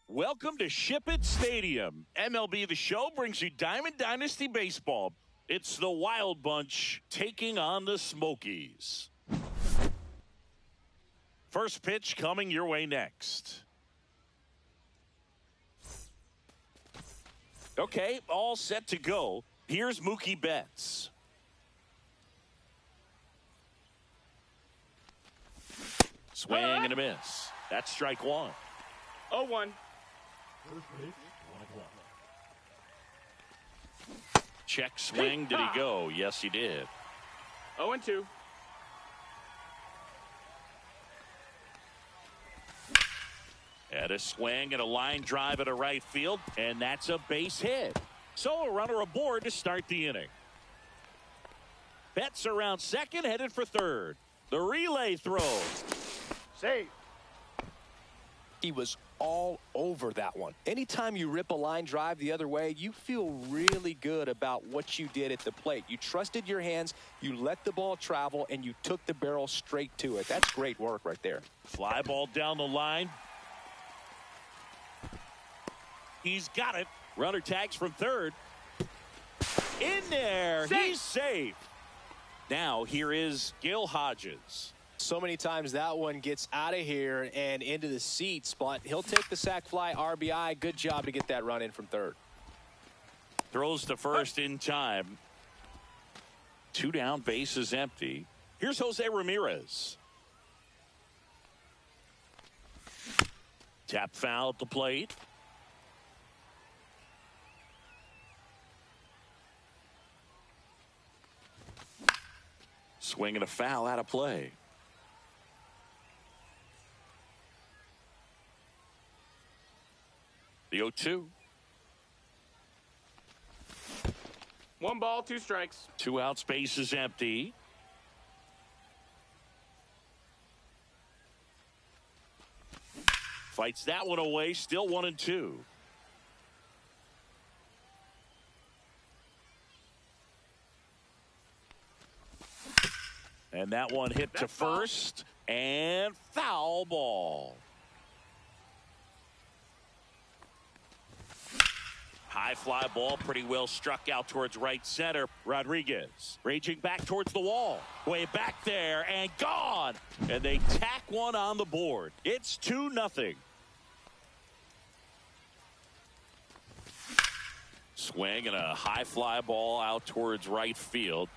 Welcome to Ship It Stadium. MLB The Show brings you Diamond Dynasty Baseball. It's the Wild Bunch taking on the Smokies. First pitch coming your way next. Okay, all set to go. Here's Mookie Betts. Swing and a miss. That's strike one. 0-1. Check swing. Did he go? Yes, he did. 0-2. And a swing and a line drive at a right field, and that's a base hit. So a runner aboard to start the inning. Betts around second, headed for third. The relay throw. Save. He was all over that one. Anytime you rip a line drive the other way, you feel really good about what you did at the plate. You trusted your hands, you let the ball travel, and you took the barrel straight to it. That's great work right there. Fly ball down the line. He's got it. Runner tags from third. In there. Safe. He's safe. Now here is Gil Hodges. So many times that one gets out of here and into the seats, but he'll take the sac fly RBI. Good job to get that run in from third. Throws to first in time. 2 down, bases empty. Here's Jose Ramirez. Tap foul at the plate. Swing and a foul out of play. The 0-2. 1 ball, 2 strikes. 2 outs, base is empty. Fights that one away, still 1-2. And that one hit to first, and foul ball. High fly ball, pretty well struck out towards right center. Rodriguez raging back towards the wall. Way back there and gone. And they tack one on the board. It's 2-0. Swing and a high fly ball out towards right field.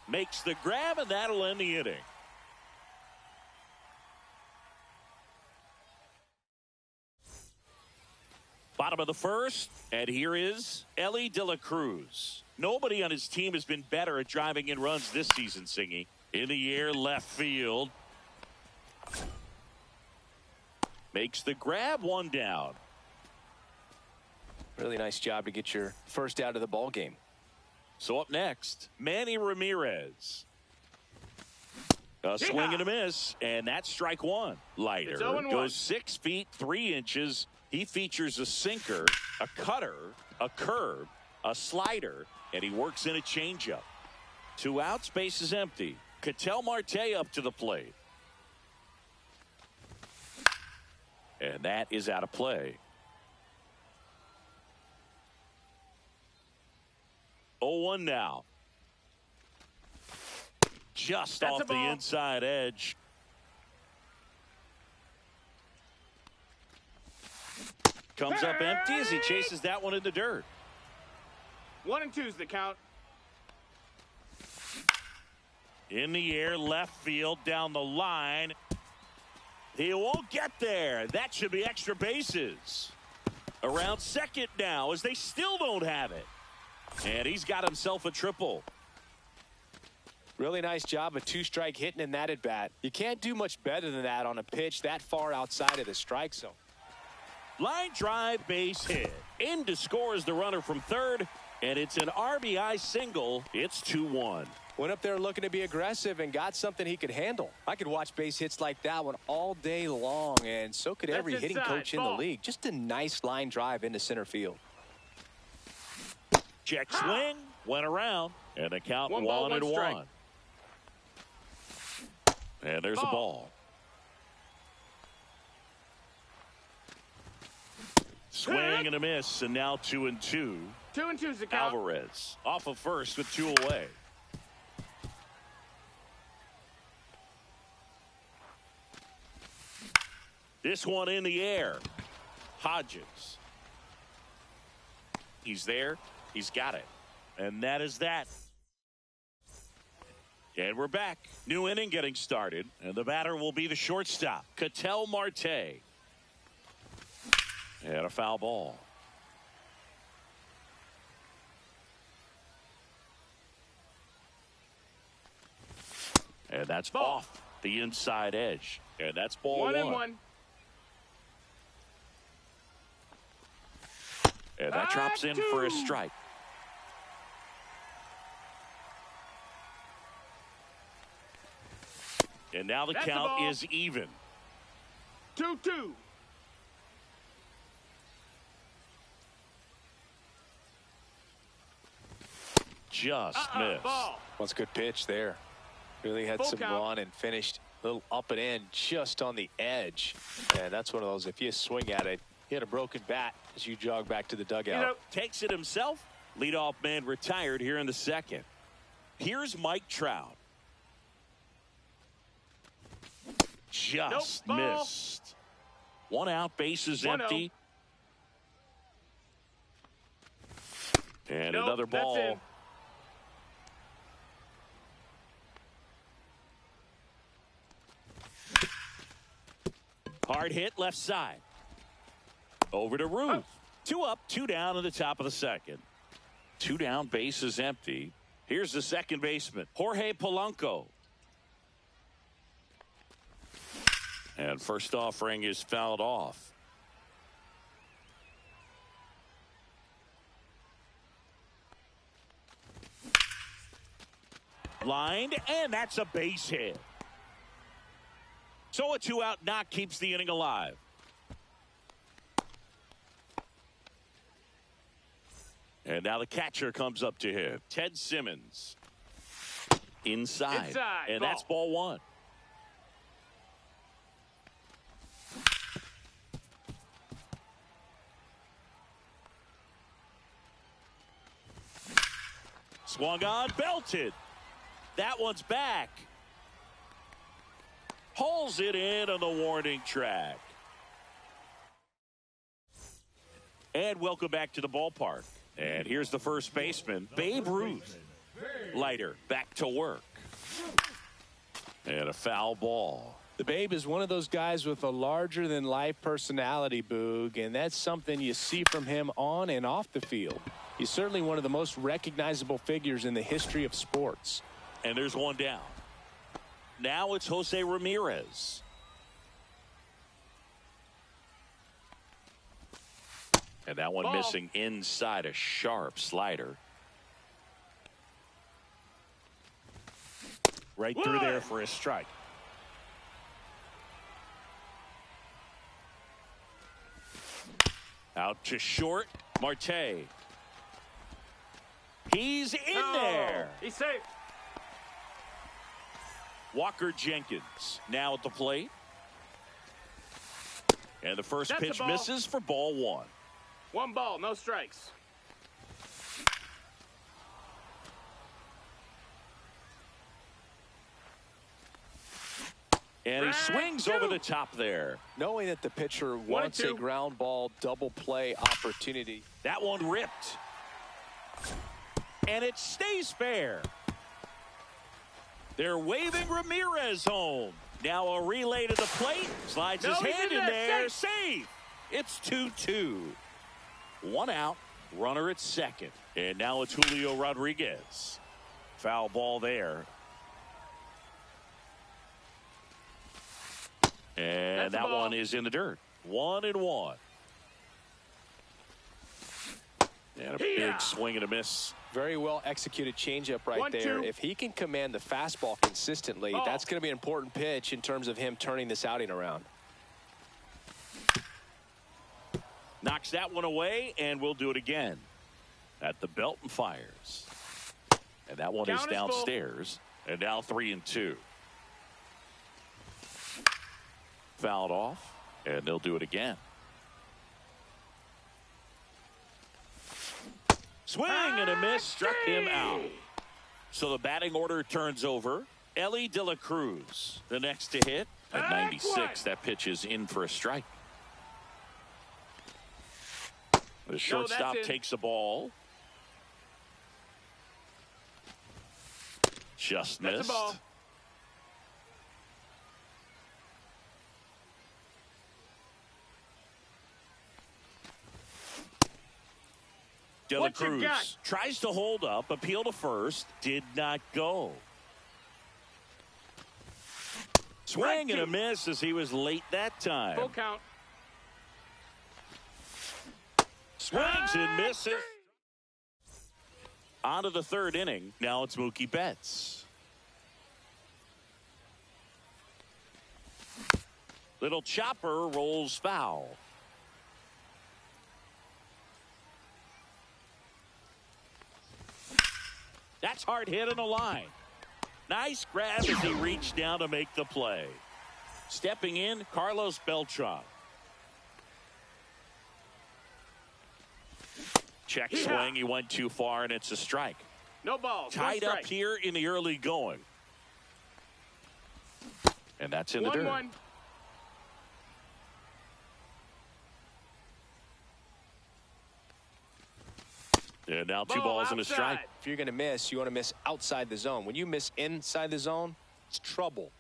Makes the grab, and that'll end the inning. Bottom of the first, and here is Elly De La Cruz. Nobody on his team has been better at driving in runs this season, Singy. In the air, left field. Makes the grab, 1 down. Really nice job to get your first out of the ball game. So up next, Manny Ramirez. A swing and a miss, and that's strike one. Leiter goes 6 feet 3 inches. He features a sinker, a cutter, a curve, a slider, and he works in a changeup. 2 outs, base is empty. Ketel Marte up to the plate. And that is out of play. 0-1 now. Just off the inside edge. Comes up empty as he chases that one in the dirt. 1-2's the count. In the air, left field, down the line. He won't get there. That should be extra bases. Around second now as they still don't have it. And he's got himself a triple. Really nice job of 2-strike hitting in that at bat. You can't do much better than that on a pitch that far outside of the strike zone. Line drive, base hit. In to score is the runner from third. And it's an RBI single. It's 2-1. Went up there looking to be aggressive and got something he could handle. I could watch base hits like that one all day long, and so could every hitting coach in the league. Just a nice line drive into center field. Check swing, went around, and the count 1-1. And there's a ball. Swing and a miss, and now 2-2. 2-2's the count. Alvarez off of first with 2 away. This one in the air. Hodges. He's there. He's got it. And that is that. And we're back. New inning getting started. And the batter will be the shortstop, Ketel Marte. And a foul ball. And that's off the inside edge. And that's ball 1. And that drops in for a strike. And now the count is even. 2-2. Just missed. That's a good pitch there. Really had some run and finished a little up and in just on the edge. And that's one of those, if you swing at it, he had a broken bat as you jog back to the dugout. Takes it himself. Leadoff man retired here in the second. Here's Mike Trout. Just missed. 1 out, bases empty. And another ball. Hard hit left side. Over to Ruth. 2 up, 2 down in the top of the second. 2 down, bases empty. Here's the second baseman, Jorge Polanco. And first offering is fouled off. Lined, and that's a base hit. So a 2-out knock keeps the inning alive. And now the catcher comes up to him. Ted Simmons. Inside. And that's ball 1. Swung on, belted. That one's back. Hauls it in on the warning track. And welcome back to the ballpark. And here's the first baseman, Babe Ruth. Leiter back to work. And a foul ball. The Babe is one of those guys with a larger-than-life personality, Boog, and that's something you see from him on and off the field. He's certainly one of the most recognizable figures in the history of sports. And there's one down. Now it's Jose Ramirez. And that one missing inside, a sharp slider. Right through there for a strike. Out to short, Marte. He's in there. He's safe. Walker Jenkins now at the plate. And the first pitch misses for ball 1. 1 ball, no strikes. And he swings over the top there. Knowing that the pitcher wants a ground ball double play opportunity. That one ripped. And it stays fair. They're waving Ramirez home. Now a relay to the plate. Slides his hand in there. Safe. It's 2-2. 1 out. Runner at second. And now it's Julio Rodriguez. Foul ball there. And that one is in the dirt. 1-1. And a big swing and a miss. Very well executed changeup right 1-2. there. If he can command the fastball consistently, that's going to be an important pitch in terms of him turning this outing around. Knocks that one away, and we'll do it again. At the belt and fires. And that one is downstairs. And now 3-2. Fouled off, and they'll do it again. Swing and a miss, struck him out. So the batting order turns over. Ellie De La Cruz, the next to hit at 96. That pitch is in for a strike. The shortstop takes the ball. Just missed. That's a ball. De La Cruz tries to hold up, appeal to first, did not go. Swing and a miss as he was late that time. Full count. Swings and misses. On to the third inning. Now it's Mookie Betts. Little chopper rolls foul. That's hard hit in the line. Nice grab as he reached down to make the play. Stepping in, Carlos Beltran. Check swing. He went too far, and it's a strike. No balls. Tied up here in the early going. And that's in the dirt. 1-1. And now two balls and a strike. If you're going to miss, you want to miss outside the zone. When you miss inside the zone, it's trouble.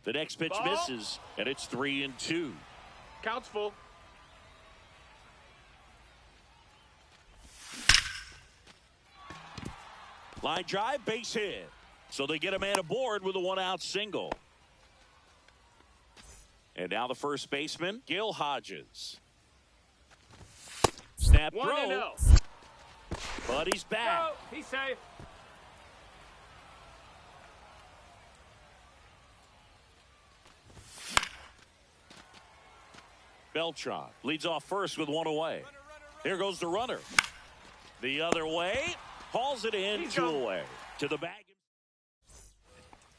The next pitch misses, and it's 3-2. Counts full. Line drive, base hit. So they get a man aboard with a one-out single. And now the first baseman, Gil Hodges. Snap throw. 1-0. But he's back. No, he's safe. Beltran leads off first with one away. Here goes the runner. The other way. Hauls it in, two away. To the bag.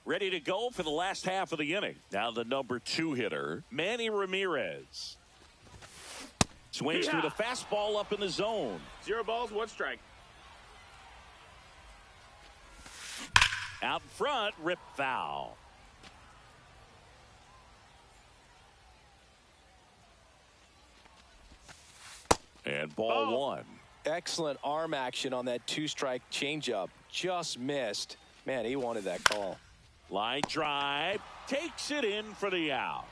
Ready to go for the last half of the inning. Now the number 2 hitter, Manny Ramirez. Swings through the fastball up in the zone. 0 balls, 1 strike. Out in front, rip foul. And ball 1. Excellent arm action on that 2-strike changeup. Just missed. Man, he wanted that call. Line drive, takes it in for the out.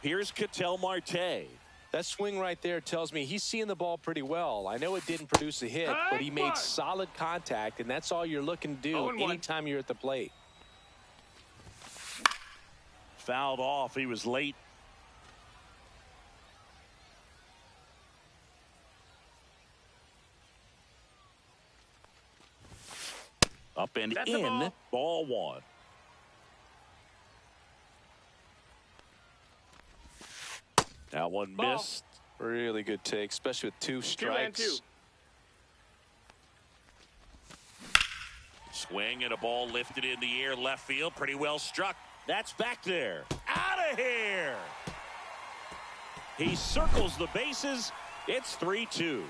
Here's Ketel Marte. That swing right there tells me he's seeing the ball pretty well. I know it didn't produce a hit, but he made solid contact, and that's all you're looking to do anytime you're at the plate. Fouled off. He was late. Up and in, ball 1. That one missed. Really good take, especially with 2 strikes. 2-2. Swing and a ball lifted in the air, left field, pretty well struck. That's back there. Out of here. He circles the bases. It's 3-2.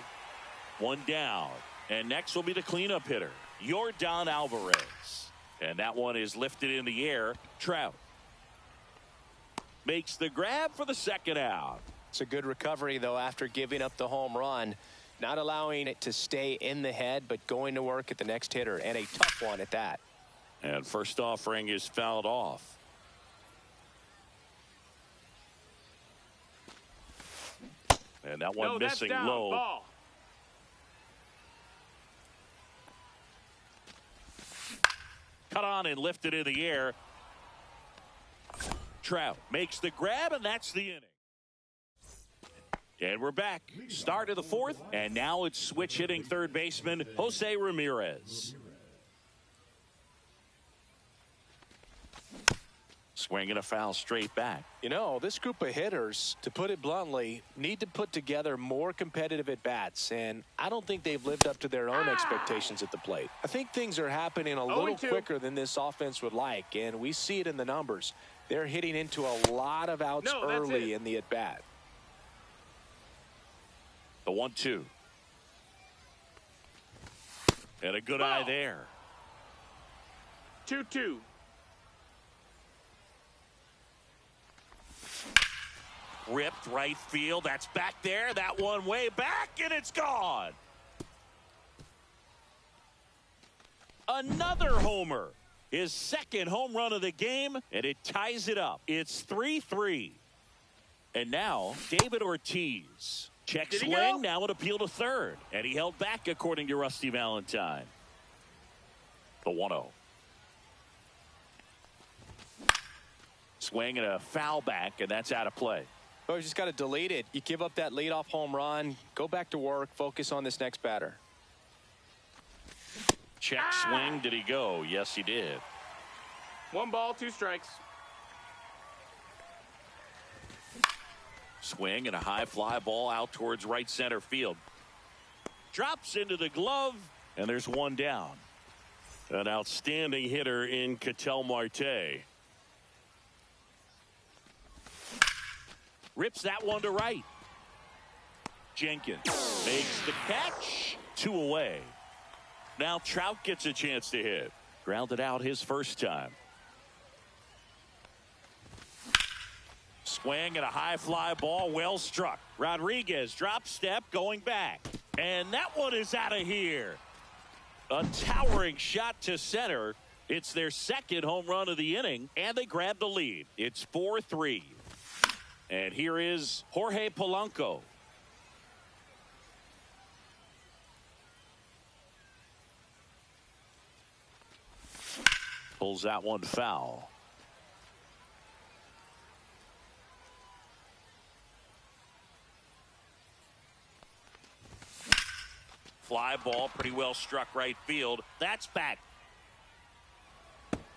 One down. And next will be the cleanup hitter, Yordan Alvarez. And that one is lifted in the air. Trout makes the grab for the second out. It's a good recovery, though, after giving up the home run. Not allowing it to stay in the head, but going to work at the next hitter, and a tough one at that. And first offering is fouled off. And that one missing low. Ball. on and lifted in the air. Trout makes the grab, and that's the inning. And we're back. Start of the fourth, and now it's switch hitting third baseman Jose Ramirez. Swinging a foul straight back. You know, this group of hitters, to put it bluntly, need to put together more competitive at-bats, and I don't think they've lived up to their own expectations at the plate. I think things are happening a little quicker than this offense would like, and we see it in the numbers. They're hitting into a lot of outs early in the at-bat. The 1-2. And a good eye there. 2-2. Ripped right field. That's back there. That one way back, and it's gone. Another homer. His second home run of the game, and it ties it up. It's 3-3. And now, David Ortiz. Check swing, now an appeal to third. And he held back, according to Rusty Valentine. The 1-0. Swing and a foul back, and that's out of play. Oh, you just got to delete it. You give up that leadoff home run, go back to work, focus on this next batter. Check swing. Did he go? Yes, he did. 1 ball, 2 strikes. Swing and a high fly ball out towards right center field. Drops into the glove, and there's one down. An outstanding hitter in Ketel Marte. Rips that one to right. Jenkins makes the catch. 2 away. Now Trout gets a chance to hit. Grounded out his first time. Swing and a high fly ball, well struck. Rodriguez drop step going back. And that one is out of here. A towering shot to center. It's their second home run of the inning, and they grab the lead. It's 4-3. And here is Jorge Polanco. Pulls that one foul. Fly ball, pretty well struck right field. That's back.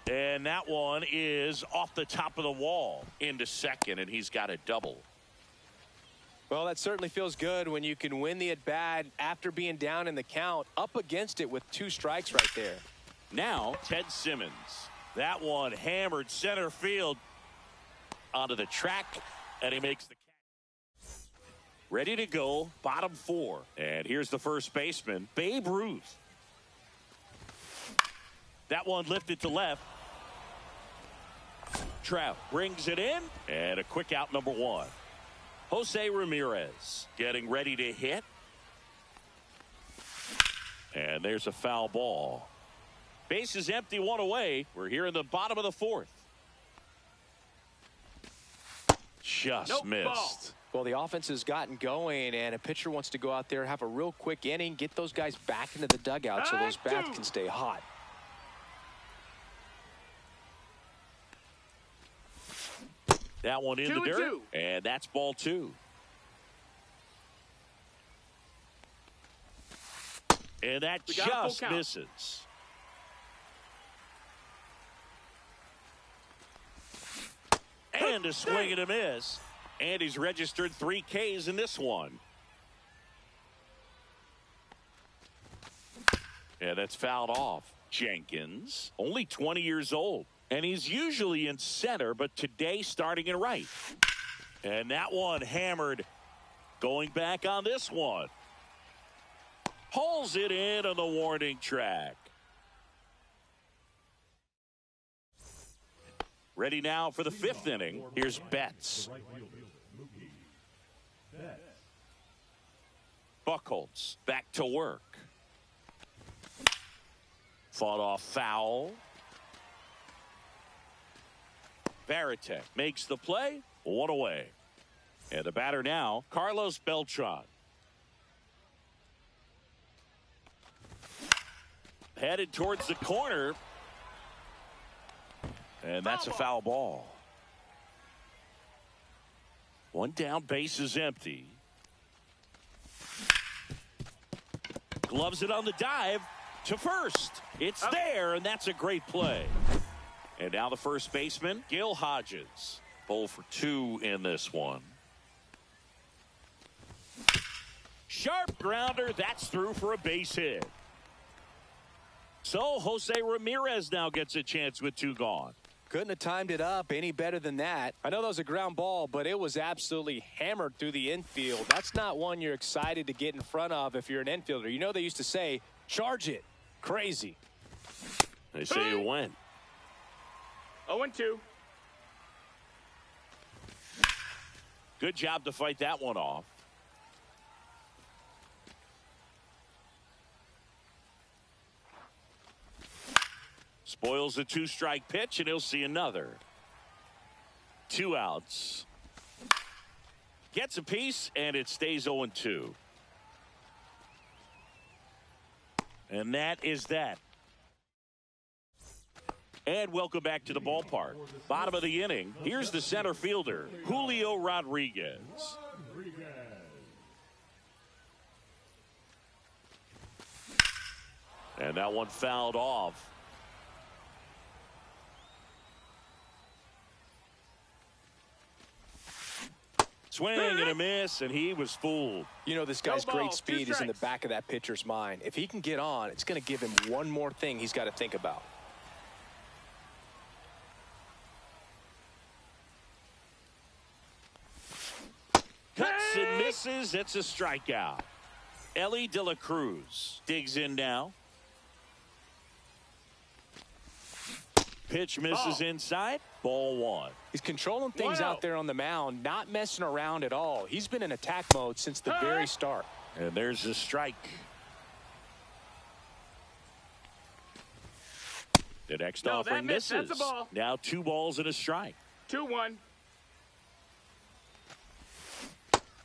And that one is off the top of the wall into second, and he's got a double. Well, that certainly feels good when you can win the at-bat after being down in the count, up against it with 2 strikes right there. Now, Ted Simmons. That one hammered center field onto the track, and he makes the catch. Ready to go, bottom 4. And here's the first baseman, Babe Ruth. That one lifted to left. Trout brings it in, and a quick out, number 1. Jose Ramirez getting ready to hit. And there's a foul ball. Base is empty, 1 away. We're here in the bottom of the 4th. Just missed. Ball. Well, the offense has gotten going, and a pitcher wants to go out there, have a real quick inning, get those guys back into the dugout so those bats can stay hot. That one in the dirt, and that's ball 2. And that just misses. And a swing and a miss. And he's registered 3 Ks in this one. Yeah, that's fouled off. Jenkins, only 20 years old. And he's usually in center, but today starting in right. And that one hammered. Going back on this one. Pulls it in on the warning track. Ready now for the 5th inning. Here's Betts. Buchholz back to work. Fought off foul. Varitek makes the play. 1 away. And the batter now, Carlos Beltran. Headed towards the corner. And that's a foul ball. One down, base is empty. Gloves it on the dive to first. It's there, and that's a great play. And now the first baseman, Gil Hodges. 0 for 2 in this one. Sharp grounder. That's through for a base hit. So Jose Ramirez now gets a chance with 2 gone. Couldn't have timed it up any better than that. I know that was a ground ball, but it was absolutely hammered through the infield. That's not one you're excited to get in front of if you're an infielder. You know they used to say, charge it. Crazy. They say you went. 0-2. Good job to fight that one off. Spoils the 2-strike pitch, and he'll see another. 2 outs. Gets a piece, and it stays 0-2. And that is that. And welcome back to the ballpark. Bottom of the inning. Here's the center fielder, Julio Rodriguez. And that one fouled off. Swing and a miss, and he was fooled. You know, this guy's great speed is in the back of that pitcher's mind. If he can get on, it's going to give him one more thing he's got to think about. Cuts and misses. It's a strikeout. Ellie De La Cruz digs in now. Pitch misses inside. Ball 1. He's controlling things out there on the mound, not messing around at all. He's been in attack mode since the very start. And there's a strike. The next offering misses. That's a ball. Now 2 balls and a strike. 2-1.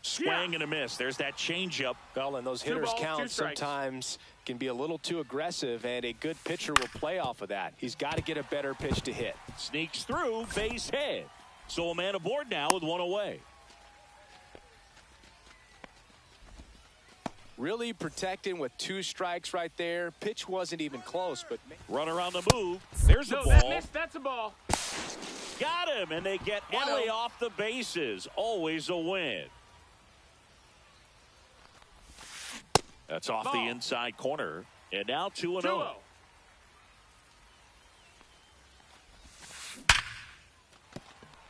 Swing and a miss. There's that changeup. Well, and those hitters' counts sometimes can be a little too aggressive, and a good pitcher will play off of that. He's got to get a better pitch to hit. Sneaks through, base hit. So a man aboard now with 1 away. Really protecting with 2 strikes right there. Pitch wasn't even close, but runner on the move. There's a ball. That's a ball. Got him, and they get Ellie off the bases. Always a win. That's off the inside corner. And now 2-0.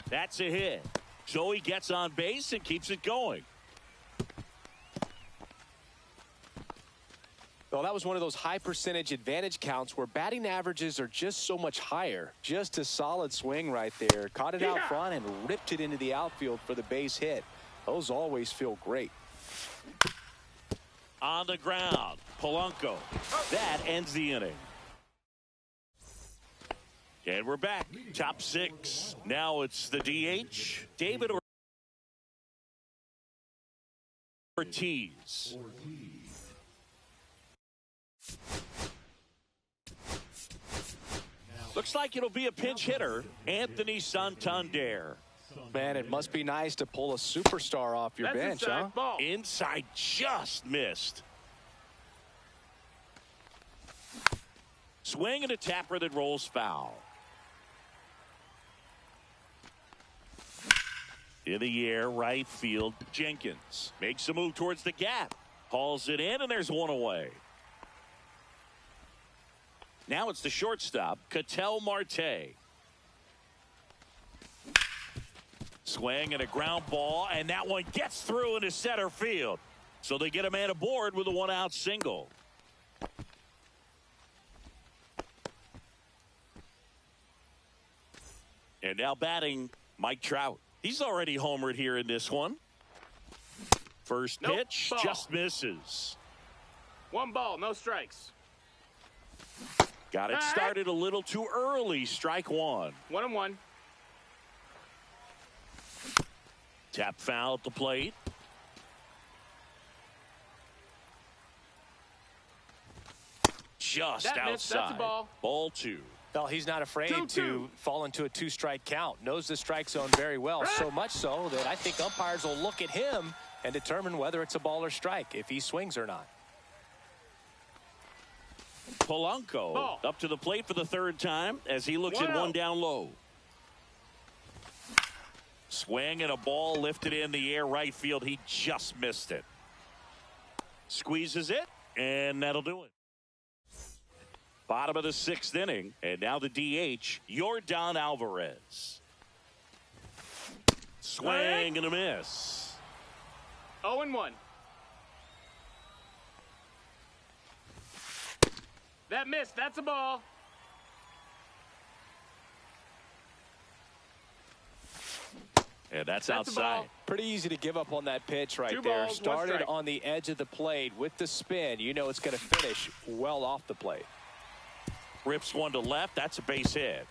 That's a hit. So he gets on base and keeps it going. Well, that was one of those high percentage advantage counts where batting averages are just so much higher. Just a solid swing right there. Caught it out front and ripped it into the outfield for the base hit. Those always feel great. On the ground, Polanco. That ends the inning. And we're back. Top 6. Now it's the DH, David Ortiz. Looks like it'll be a pinch hitter, Anthony Santander. Man, it must be nice to pull a superstar off your bench, huh? Ball. Inside, just missed. Swing and a tapper that rolls foul. In the air, right field, Jenkins makes a move towards the gap. Hauls it in, and there's 1 away. Now it's the shortstop, Ketel Marte. Swing and a ground ball, and that one gets through into center field. So they get a man aboard with a 1-out single. And now batting, Mike Trout. He's already homered here in this one. First pitch, just misses. 1 ball, no strikes. Got it started a little too early. Strike 1. 1-1. Tap foul at the plate. Just outside. That's a ball. Ball 2. Well, he's not afraid 2-2. to fall into a two-strike count. Knows the strike zone very well, so much so that I think umpires will look at him and determine whether it's a ball or strike, if he swings or not. Polanco Ball. up to the plate for the third time as he looks at 1-0. one down low. Swing and a ball lifted in the air right field. He just missed it. Squeezes it, and that'll do it. Bottom of the sixth inning, and now the DH, Yordan Alvarez. Swing and a miss. 0-1. That missed. That's a ball. And that's a outside. ball. Pretty easy to give up on that pitch right Two there. balls, one Started strike. on the edge of the plate with the spin. You know it's going to finish well off the plate. Rips one to left. That's a base hit.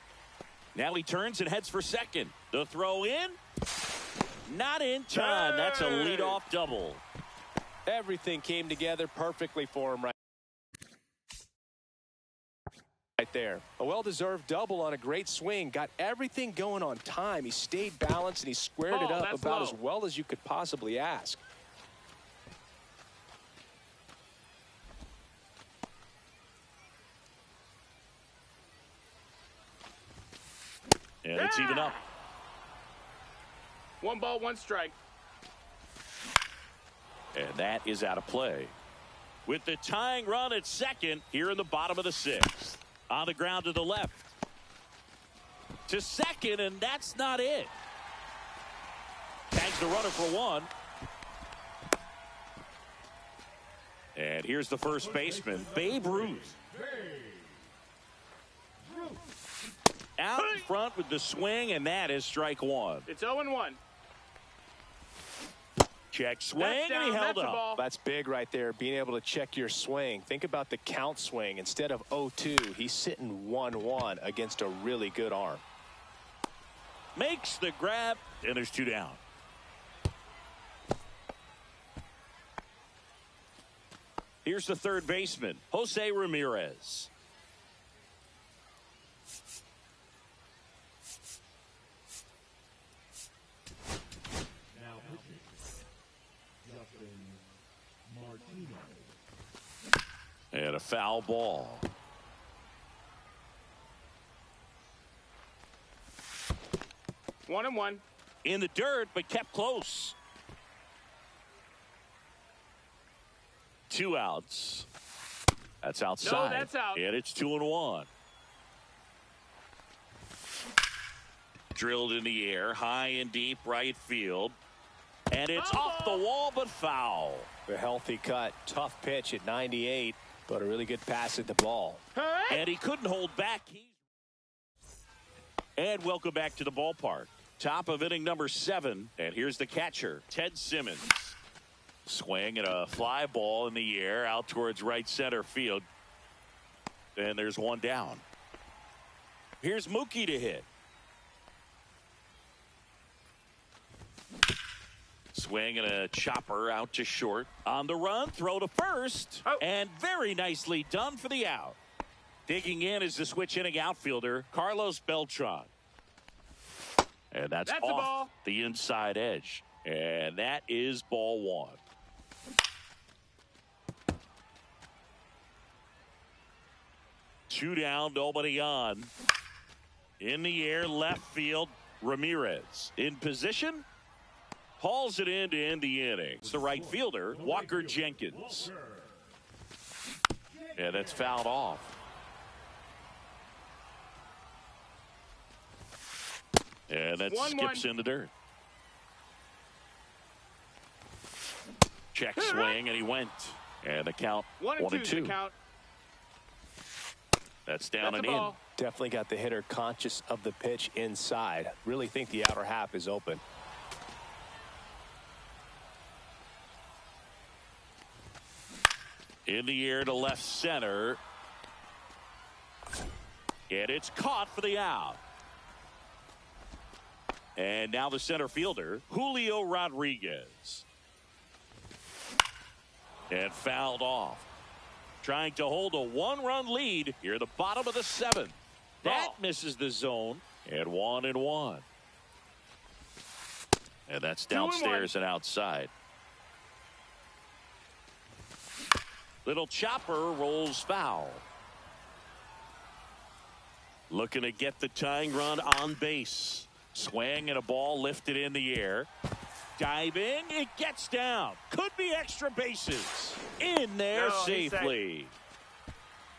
Now he turns and heads for second. The throw in. Not in time. That's a leadoff double. Everything came together perfectly for him right there. A well-deserved double on a great swing. Got everything going on time. He stayed balanced and he squared it up that's about low. as well as you could possibly ask. And it's even up. 1 ball, 1 strike. And that is out of play. With the tying run at second here in the bottom of the sixth. On the ground to the left. To second, and that's not it. Tags the runner for one. And here's the first baseman, Babe Ruth. Out in front with the swing, and that is strike one. It's 0-1. Check swing, That's down. and he held That's a up. ball. That's big right there, being able to check your swing. Think about the count swing. Instead of 0-2, he's sitting 1-1 against a really good arm. Makes the grab, and there's two down. Here's the third baseman, Jose Ramirez. And a foul ball. One and one. In the dirt, but kept close. 2 outs. That's outside. No, that's out. And it's 2-1. Drilled in the air, high and deep right field. And it's off the wall, but foul. A healthy cut. Tough pitch at 98, but a really good pass at the ball. And he couldn't hold back. And welcome back to the ballpark. Top of inning number 7. And here's the catcher, Ted Simmons. Swing and a fly ball in the air out towards right center field. And there's one down. Here's Mookie to hit. Swing and a chopper out to short. On the run, throw to first. And very nicely done for the out. Digging in is the switch inning outfielder, Carlos Beltran. And that's a off ball. the inside edge. And that is ball one. Two down, nobody on. In the air, left field, Ramirez. In position, hauls it in to end the inning. It's the right fielder, Walker Jenkins. And that's fouled off. And that skips in the dirt. Check swing, and he went. And the count 1-2. Count. That's down and ball. in. Definitely got the hitter conscious of the pitch inside. Really think the outer half is open. In the air to left center. And it's caught for the out. And now the center fielder, Julio Rodriguez. And fouled off. Trying to hold a 1-run lead here at the bottom of the 7th. That misses the zone. And 1-1. And that's downstairs and outside. Little chopper rolls foul. Looking to get the tying run on base. Swing and a ball lifted in the air. Diving, it gets down. Could be extra bases. In there safely.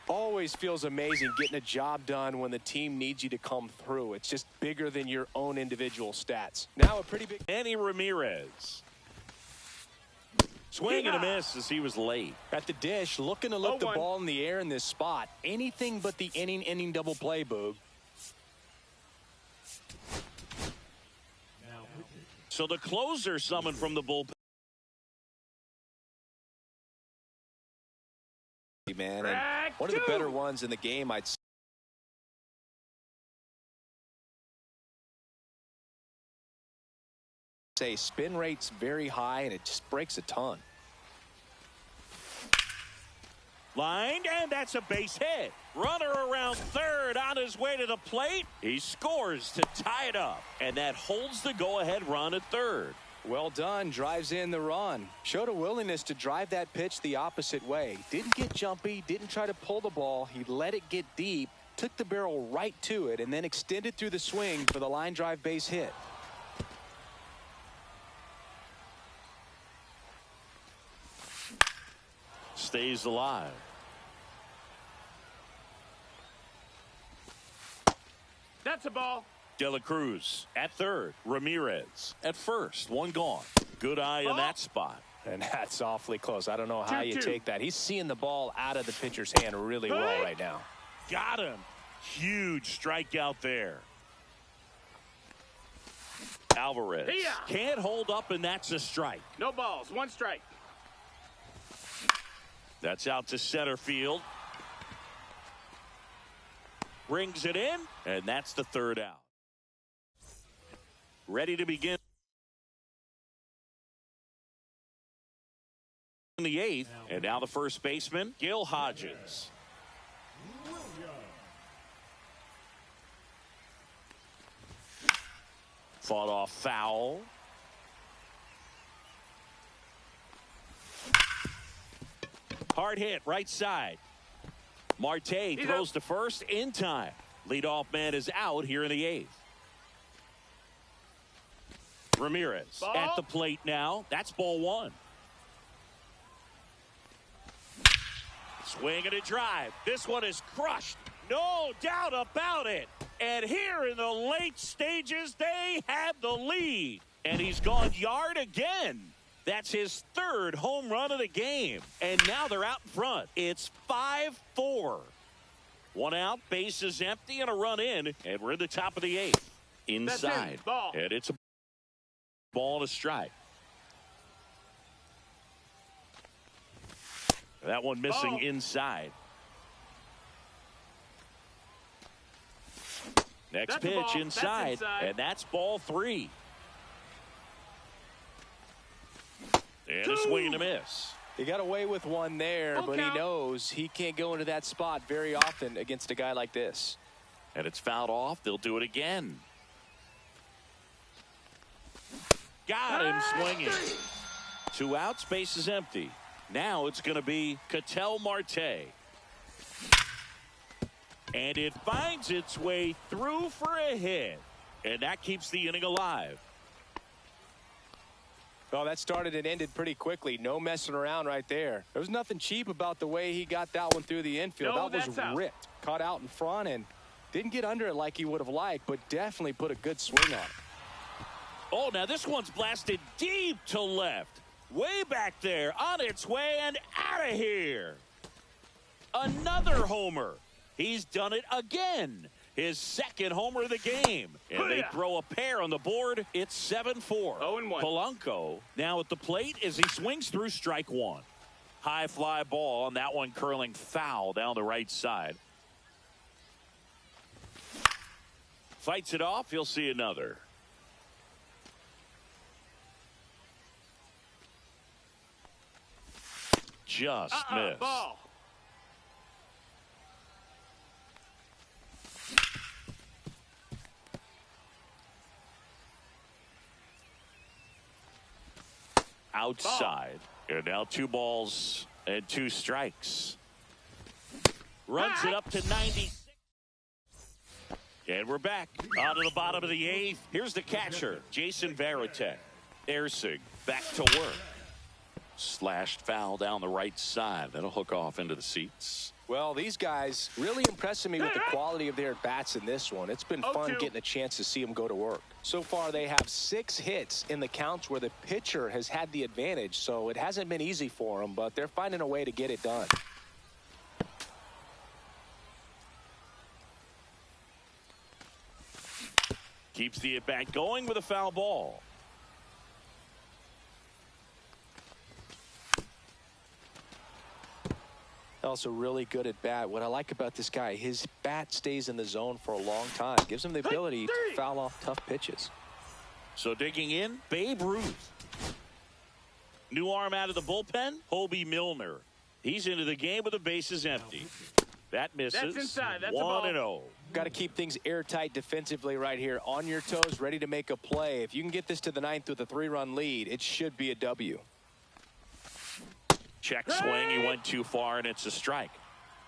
Always feels amazing getting a job done when the team needs you to come through. It's just bigger than your own individual stats. Now a pretty big... Manny Ramirez. Swing and a miss as he was late. At the dish, looking to lift the ball in the air in this spot. Anything but the inning double play, Boog. So the closer summoned from the bullpen. Man, and one of the better ones in the game, I'd say. Spin rate's very high, and it just breaks a ton. Lined, and that's a base hit. Runner around third on his way to the plate. He scores to tie it up, and that holds the go-ahead run at third. Well done. Drives in the run. Showed a willingness to drive that pitch the opposite way. Didn't get jumpy. Didn't try to pull the ball. He let it get deep. Took the barrel right to it and then extended through the swing for the line drive base hit. Stays alive. That's a ball. De La Cruz at third. Ramirez at first. One gone. Good eye in that spot. And that's awfully close. I don't know how you take that. He's seeing the ball out of the pitcher's hand really well right now. Got him. Huge strikeout there. Alvarez can't hold up, and that's a strike. No balls. One strike. That's out to center field. Brings it in, and that's the third out. Ready to begin in the eighth, and now the first baseman, Gil Hodges. Fought off foul. Hard hit, right side. Marte throws to first in time. Leadoff man is out here in the eighth. Ramirez at the plate now. That's ball one. Swing and a drive. This one is crushed. No doubt about it. And here in the late stages, they have the lead. And he's gone yard again. That's his third home run of the game. And now they're out in front. It's 5-4. One out, base is empty, and a run in. And we're in the top of the eighth. Inside. And it's a ball and a strike. That one missing inside. Next pitch inside, and that's ball three. And a swing and a miss. He got away with one there, but he knows he can't go into that spot very often against a guy like this. And it's fouled off. They'll do it again. Got him swinging. 2 outs, base is empty. Now it's going to be Ketel Marte. And it finds its way through for a hit. And that keeps the inning alive. Well, that started and ended pretty quickly. No messing around right there. There was nothing cheap about the way he got that one through the infield. That was ripped. Caught out in front and didn't get under it like he would have liked, but definitely put a good swing on it. Oh, now this one's blasted deep to left. Way back there, on its way and out of here. Another homer. He's done it again. His second homer of the game. And they throw a pair on the board. It's 7-4. 0-1. Polanco now at the plate as he swings through strike one. High fly ball on that one curling foul down the right side. Fights it off. He'll see another. Just missed. Ball. outside. And now 2 balls and 2 strikes. Runs it up to 96. And we're back on to the bottom of the 8th. Here's the catcher, Jason Varitek. Ersig back to work. Slashed foul down the right side. That'll hook off into the seats. Well, these guys really impressing me with the quality of their bats in this one. It's been fun getting a chance to see them go to work. So far, they have 6 hits in the counts where the pitcher has had the advantage, so it hasn't been easy for them, but they're finding a way to get it done. Keeps the at-bat going with a foul ball. Also really good at bat. What I like about this guy, his bat stays in the zone for a long time. Gives him the ability to foul off tough pitches. So digging in, Babe Ruth. New arm out of the bullpen, Hobie Milner. He's into the game with the bases empty. That misses. That's inside. That's 1-0. Got to keep things airtight defensively right here. On your toes, ready to make a play. If you can get this to the 9th with a 3-run lead, it should be a W. Check swing. He went too far, and it's a strike.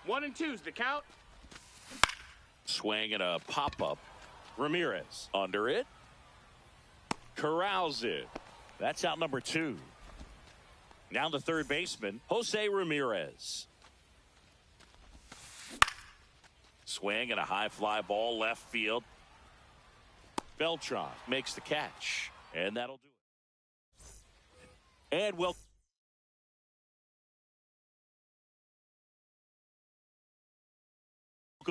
1 and 2's the count. Swing and a pop-up. Ramirez under it. Corrals it. That's out number 2. Now the third baseman, Jose Ramirez. Swing and a high fly ball left field. Beltran makes the catch, and that'll do it. And welcome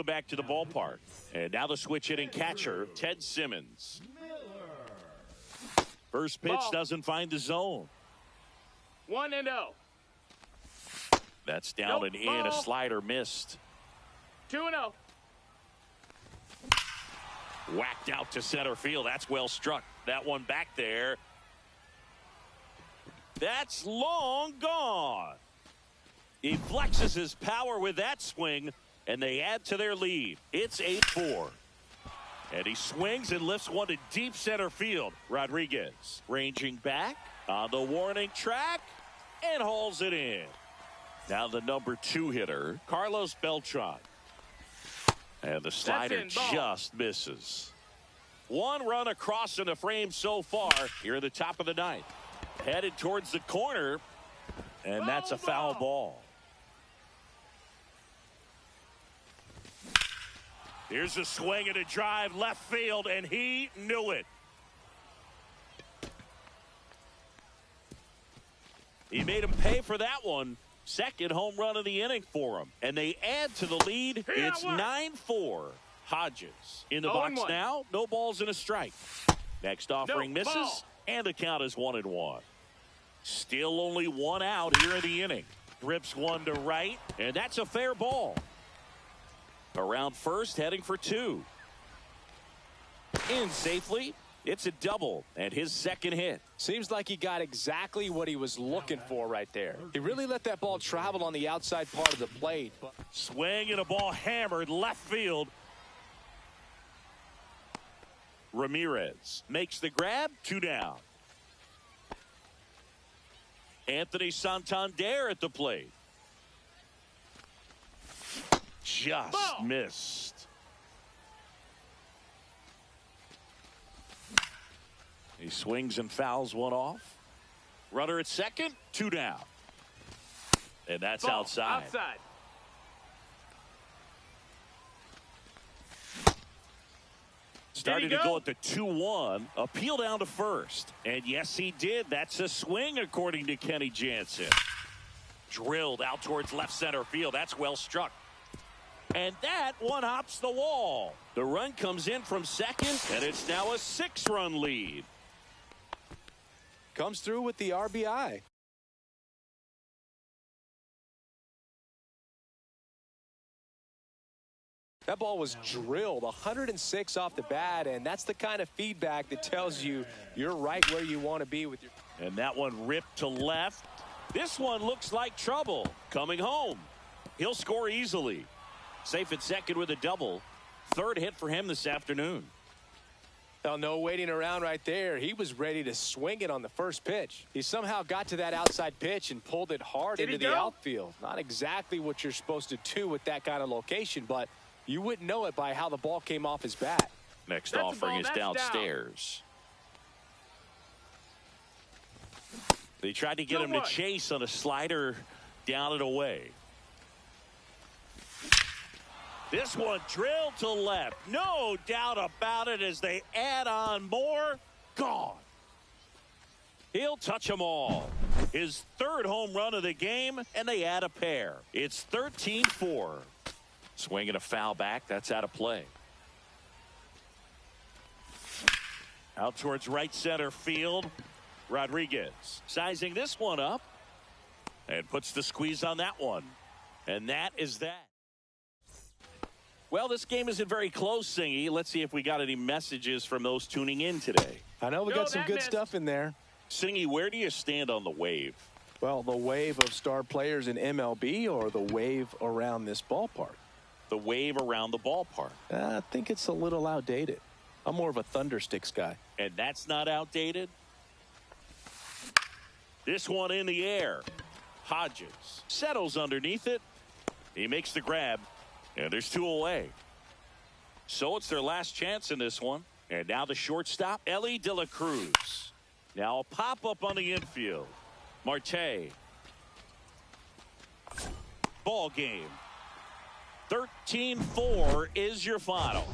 back to the ballpark. And now the switch hitting catcher, Ted Simmons. First pitch doesn't find the zone. 1-0. That's down and in. A slider missed. 2-0. Whacked out to center field. That's well struck. That one back there. That's long gone. He flexes his power with that swing, and they add to their lead. It's 8-4. And he swings and lifts one to deep center field. Rodriguez ranging back on the warning track and hauls it in. Now the number 2 hitter, Carlos Beltran. And the slider just misses. 1 run across in the frame so far here at the top of the 9th. Headed towards the corner, and that's a foul ball. Here's a swing and a drive left field, and he knew it. He made him pay for that one. Second home run of the inning for him. And they add to the lead. It's 9-4. Hodges in the box now. No balls and a strike. Next offering misses, and the count is 1-1. Still only 1 out here in the inning. Rips one to right, and that's a fair ball. Around first, heading for 2. In safely. It's a double and his second hit. Seems like he got exactly what he was looking for right there. He really let that ball travel on the outside part of the plate. Swing and a ball hammered left field. Ramirez makes the grab. 2 down. Anthony Santander at the plate. Just missed. He swings and fouls one off. Runner at second, 2 down. And that's outside. Starting to go at the 2-1. Appeal down to first. And yes, he did. That's a swing, according to Kenny Jansen. Drilled out towards left center field. That's well struck. And that one hops the wall. The run comes in from second, and it's now a 6-run lead. Comes through with the RBI. That ball was drilled 106 off the bat, and that's the kind of feedback that tells you you're right where you want to be with your. And that one ripped to left. This one looks like trouble. Coming home. He'll score easily. Safe at second with a double. Third hit for him this afternoon. Well, no waiting around right there. He was ready to swing it on the first pitch. He somehow got to that outside pitch and pulled it hard into the outfield. Not exactly what you're supposed to do with that kind of location, but you wouldn't know it by how the ball came off his bat. Next offering is downstairs. They tried to get him to chase on a slider down and away. This one drilled to left. No doubt about it as they add on more. Gone. He'll touch them all. His third home run of the game, and they add a pair. It's 13-4. Swinging a foul back. That's out of play. Out towards right center field. Rodriguez sizing this one up and puts the squeeze on that one. And that is that. Well, this game isn't very close, Singy. Let's see if we got any messages from those tuning in today. I know we got some good stuff in there. Singy, where do you stand on the wave? Well, the wave of star players in MLB or the wave around this ballpark? The wave around the ballpark. I think it's a little outdated. I'm more of a Thundersticks guy. And that's not outdated? This one in the air. Hodges settles underneath it. He makes the grab. And there's two away. So it's their last chance in this one. And now the shortstop, Ellie De La Cruz. Now a pop-up on the infield. Marte. Ball game. 13-4 is your final.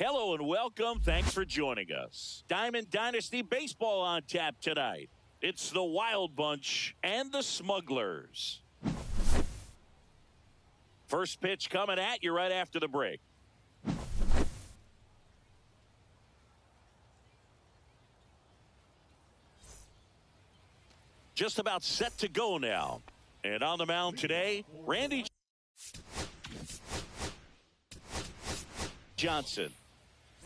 Hello and welcome. Thanks for joining us. Diamond Dynasty Baseball on tap tonight. It's the Wild Bunch and the Smugglers. First pitch coming at you right after the break. Just about set to go now. And on the mound today, Randy Johnson.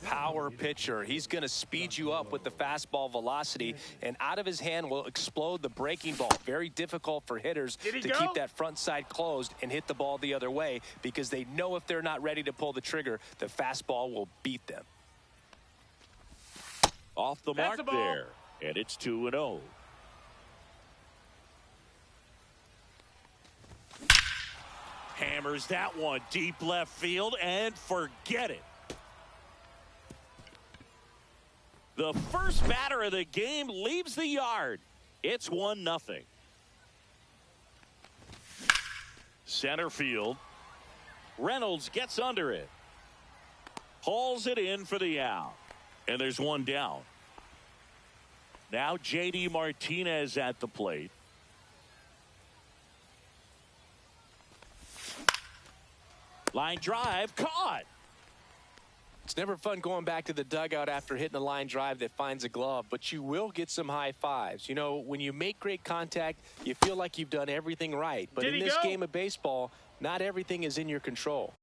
Power pitcher. He's going to speed you up with the fastball velocity, and out of his hand will explode the breaking ball. Very difficult for hitters to keep that front side closed and hit the ball the other way, because they know if they're not ready to pull the trigger, the fastball will beat them. Off the mark there, and it's 2-0. Hammers that one deep left field, and forget it. The first batter of the game leaves the yard. It's 1-0. Center field. Reynolds gets under it. Hauls it in for the out. And there's one down. Now J.D. Martinez at the plate. Line drive, caught. It's never fun going back to the dugout after hitting a line drive that finds a glove, but you will get some high fives. You know, when you make great contact, you feel like you've done everything right. But in this game of baseball, not everything is in your control.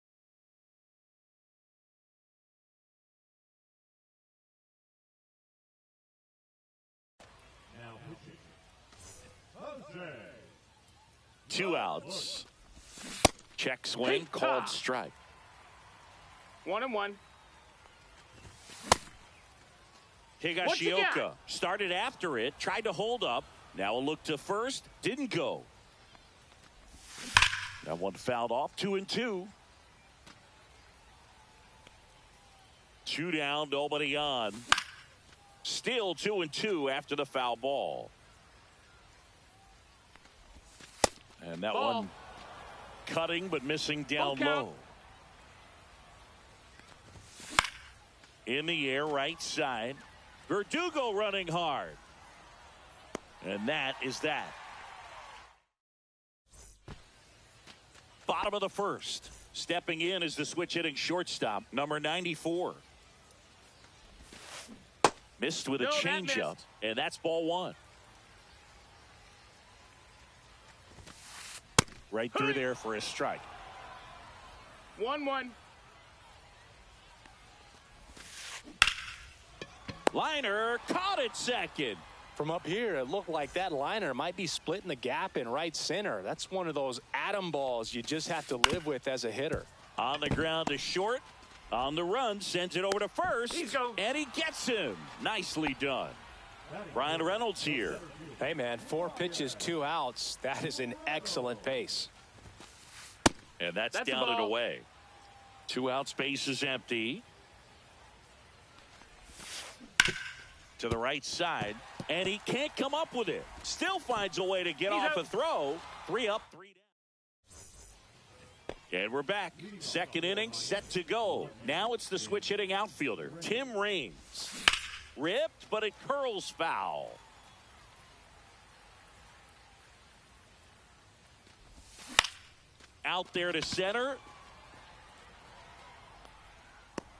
Two outs. Check swing, called strike. 1-1. Higashioka started after it, tried to hold up. Now a look to first, didn't go. That one fouled off, 2-2. 2 down, nobody on. Still 2-2 after the foul ball. And that one cutting but missing down low. In the air, right side. Verdugo running hard. And that is that. Bottom of the first. Stepping in is the switch hitting shortstop, number 94. Missed with a changeup, and that's ball one. Right through there for a strike. 1-1. Liner caught at second. From up here, it looked like that liner might be splitting the gap in right center. That's one of those atom balls you just have to live with as a hitter. On the ground to short. On the run, sends it over to first. And he gets him. Nicely done. Brian Reynolds here. Hey, man, 4 pitches, 2 outs. That is an excellent pace. And that's down and away. 2 outs, base is empty. To the right side, and he can't come up with it. Still finds a way to get off a throw. 3 up, 3 down. And we're back. Second inning set to go. Now it's the switch hitting outfielder, Tim Raines. Ripped, but it curls foul. Out there to center.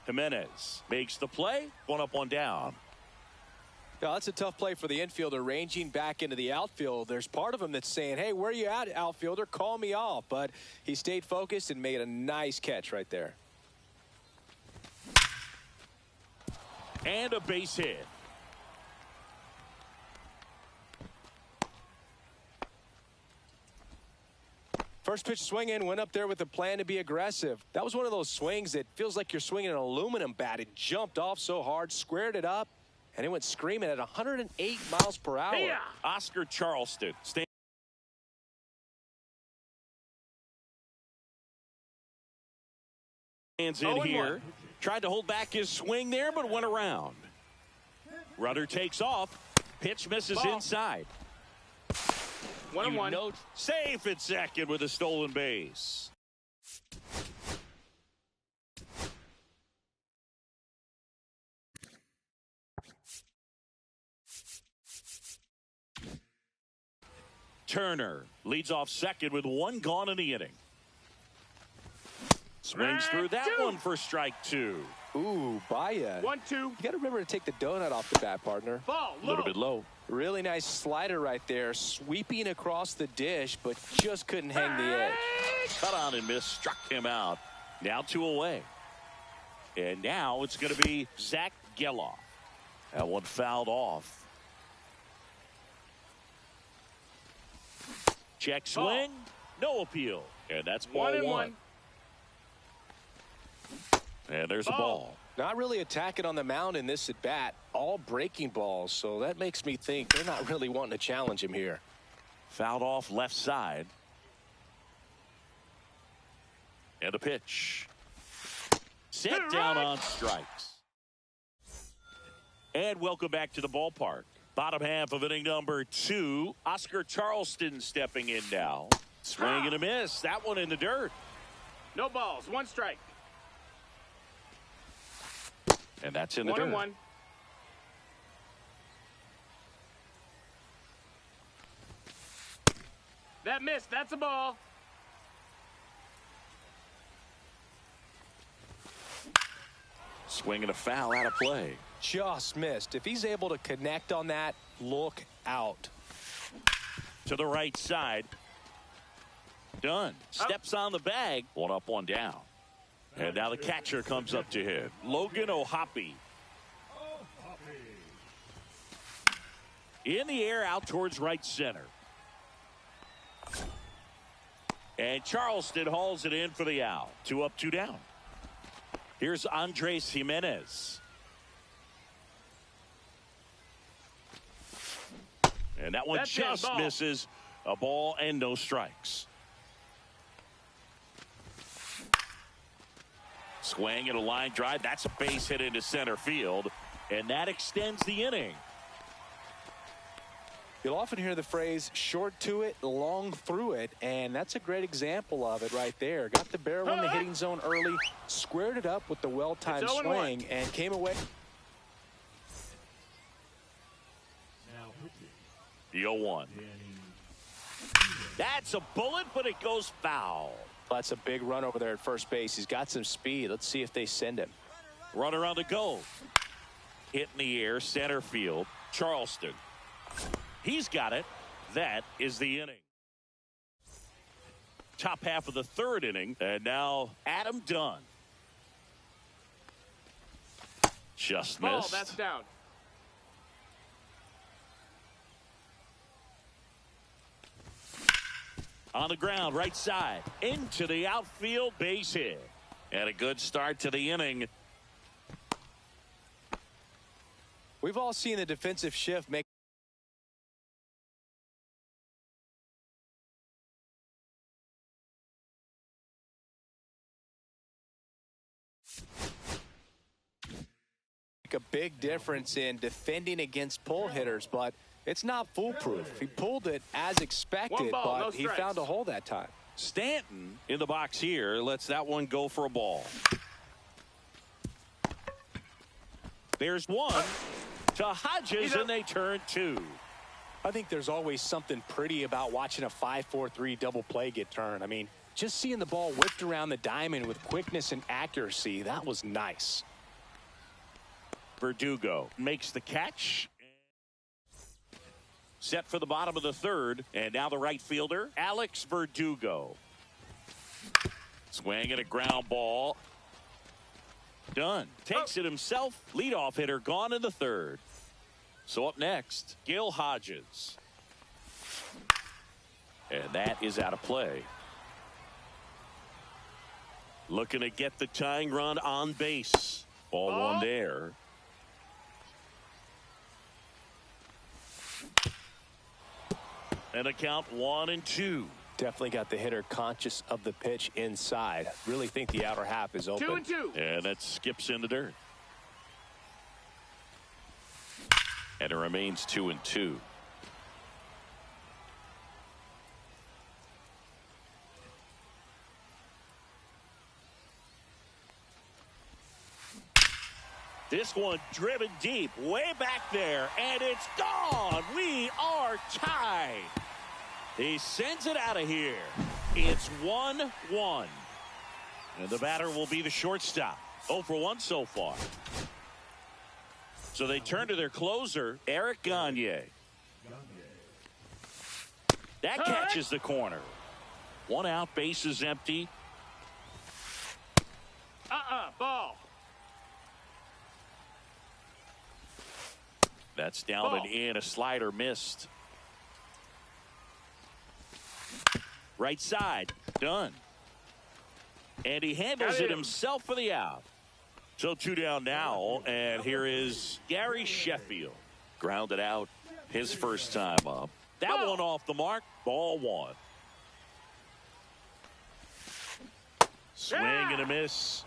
Jimenez makes the play. 1 up, 1 down. Yeah, that's a tough play for the infielder, ranging back into the outfield. There's part of him that's saying, hey, where are you at, outfielder? Call me off. But he stayed focused and made a nice catch right there. And a base hit. First pitch swing in, went up there with a plan to be aggressive. That was one of those swings that feels like you're swinging an aluminum bat. It jumped off so hard, squared it up, and it went screaming at 108 miles per hour. Yeah. Oscar Charleston stands in here. Tried to hold back his swing there, but went around. Rudder takes off. Pitch misses inside. 1-1. Safe at second with a stolen base. Turner leads off second with 1 gone in the inning. Swings through that one for strike 2. Ooh, Baya. 1-2. You got to remember to take the donut off the bat, partner. Ball, A little bit low. Really nice slider right there, sweeping across the dish, but just couldn't hang the edge. Cut on and miss, struck him out. Now 2 away. And now it's going to be Zach Geloff. That one fouled off. Check swing, no appeal. And that's ball 1. And there's a ball. Not really attacking on the mound in this at-bat. All breaking balls, so that makes me think they're not really wanting to challenge him here. Fouled off left side. And a pitch. Set down on strikes. And welcome back to the ballpark. Bottom half of inning number 2. Oscar Charleston stepping in now. Swing and a miss. That one in the dirt. No balls. 1 strike. And that's in the dirt. 1-1. That missed. That's a ball. Swing and a foul out of play. Just missed. If he's able to connect on that, look out. To the right side. Done. Steps on the bag. 1 up, 1 down. And now the catcher comes up to him. Logan O'Hoppe. In the air out towards right center. And Charleston hauls it in for the out. 2 up, 2 down. Here's Andres Jimenez. And that one just misses. A ball and no strikes. Swing and a line drive. That's a base hit into center field. And that extends the inning. You'll often hear the phrase short to it, long through it, and that's a great example of it right there. Got the barrel in the hitting zone early, squared it up with the well-timed swing, and came away. The 0-1. That's a bullet, but it goes foul. That's a big run over there at first base. He's got some speed. Let's see if they send him. Runner on the go. Hit in the air, center field. Charleston. He's got it. That is the inning. Top half of the 3rd inning. And now Adam Dunn. Just ball, missed. that's down. On the ground, right side. Into the outfield, base hit. And a good start to the inning. We've all seen the defensive shift make a big difference in defending against pull hitters, but it's not foolproof. He pulled it as expected, but he found a hole that time. Stanton in the box here lets that one go for a ball. There's 1 to Hodges, and they turn 2. I think there's always something pretty about watching a 5-4-3 double play get turned. I mean, just seeing the ball whipped around the diamond with quickness and accuracy, that was nice. Verdugo makes the catch. Set for the bottom of the 3rd. And now the right fielder, Alex Verdugo. Swing and a ground ball. Done. Takes it himself. Leadoff hitter gone in the 3rd. So up next, Gil Hodges. And that is out of play. Looking to get the tying run on base. Ball 1 there. And a count 1-2. Definitely got the hitter conscious of the pitch inside. Really think the outer half is open. 2-2. And that skips in the dirt. And it remains 2-2. This one driven deep, way back there, and it's gone. We are tied. He sends it out of here. It's 1-1. And the batter will be the shortstop, 0 for 1 so far. So they turn to their closer, Eric Gagne. That catches the corner. 1 out, base is empty. Ball. That's down and in. A slider missed. Right side, done. And he handles it himself for the out. So 2 down now, and here is Gary Sheffield. Grounded out his first time up. That one off the mark, ball 1. Swing and a miss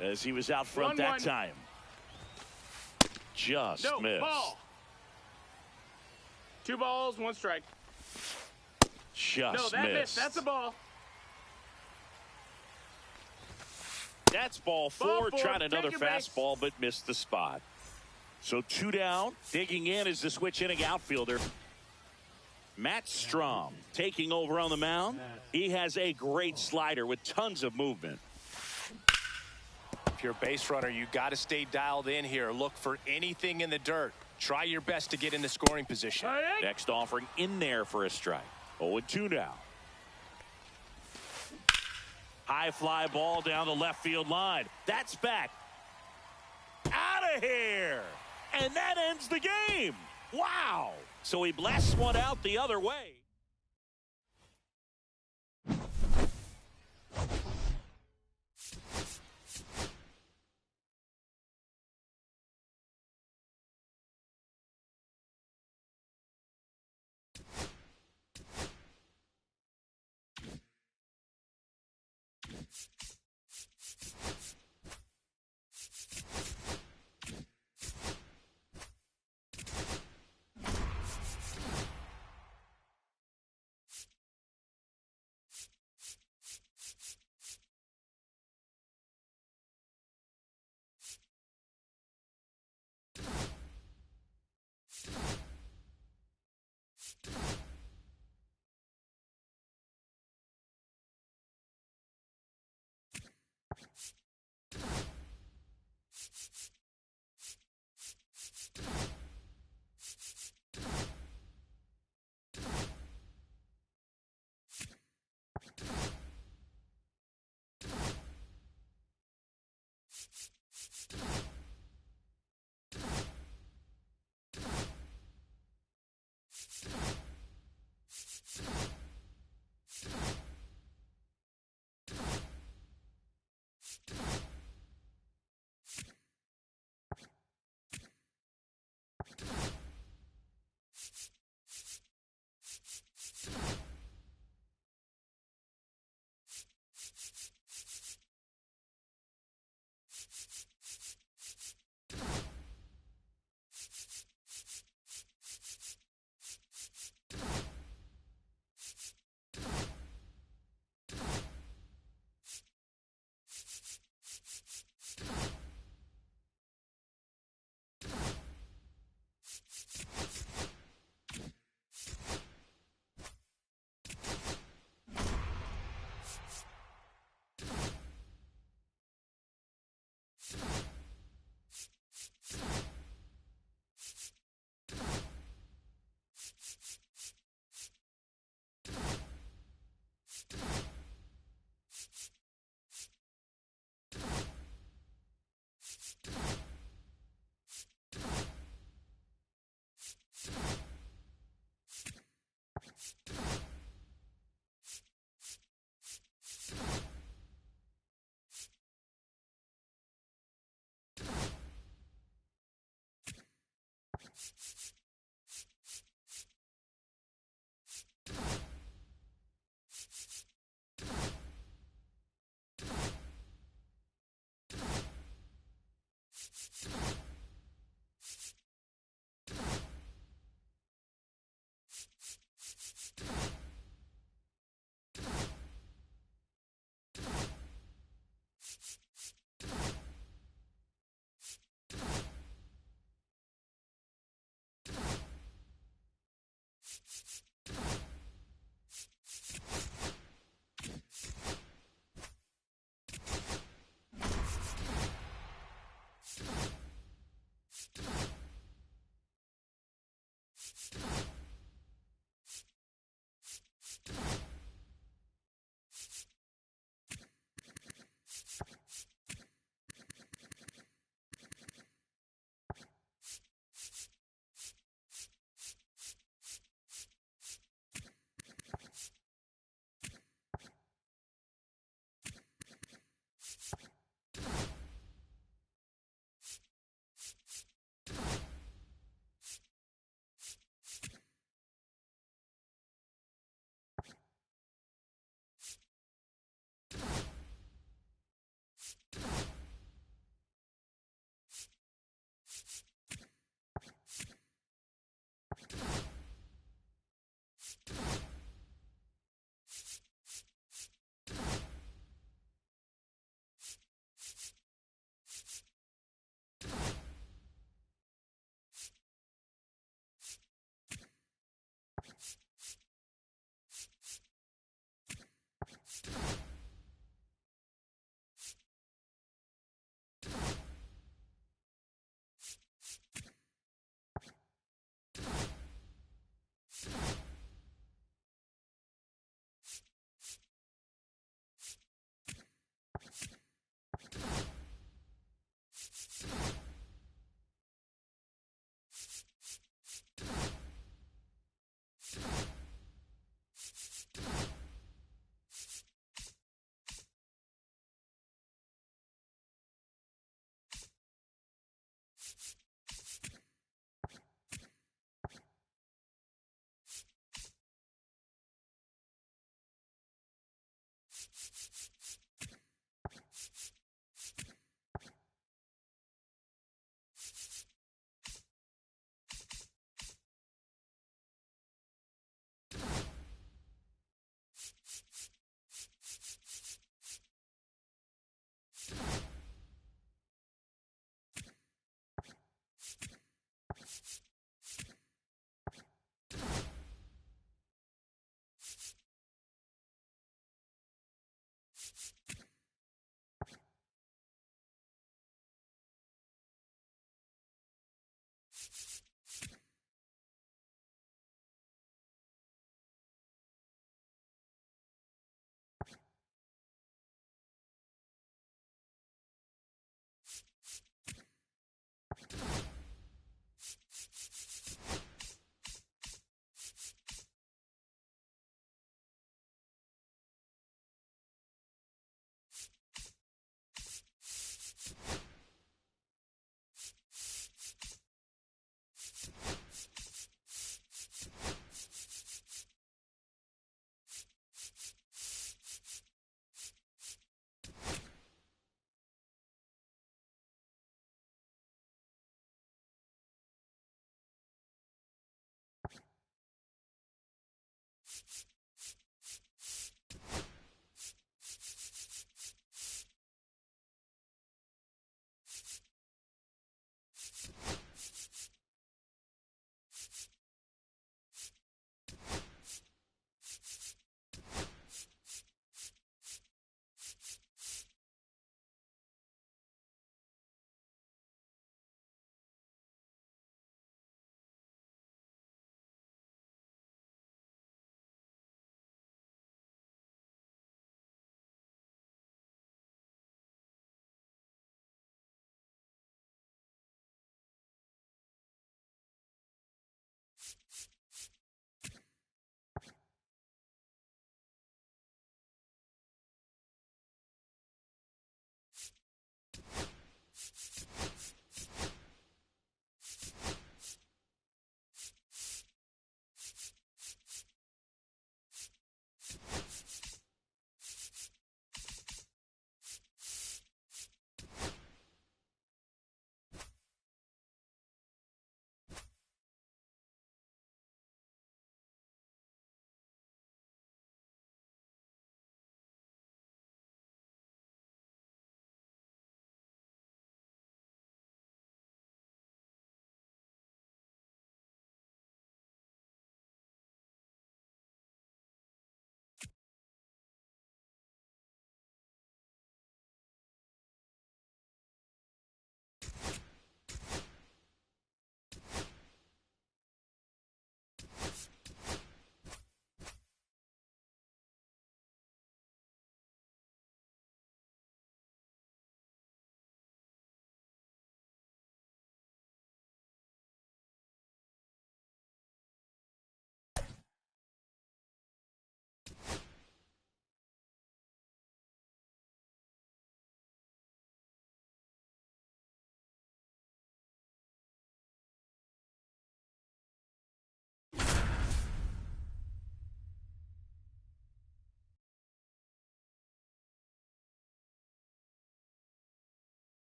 as he was out front that time. Just missed. Ball. 2 balls, 1 strike. Just missed. That's a ball. That's ball 4. Tried another fastball, but missed the spot. So 2 down. Digging in is the switch inning outfielder, Matt Strom, taking over on the mound. He has a great slider with tons of movement. If you're a base runner, you got to stay dialed in here. Look for anything in the dirt. Try your best to get in the scoring position. Next offering in there for a strike. 0-2 now. High fly ball down the left field line. That's back. Out of here. And that ends the game. Wow. So he blasts one out the other way.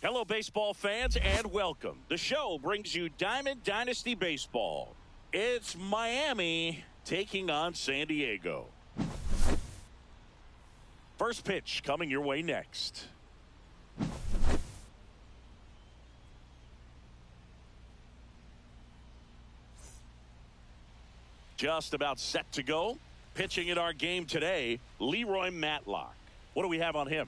Hello, baseball fans, and welcome. The show brings you Diamond Dynasty Baseball. It's Miami taking on San Diego. First pitch coming your way next. Just about set to go. Pitching in our game today, Leroy Matlock. What do we have on him?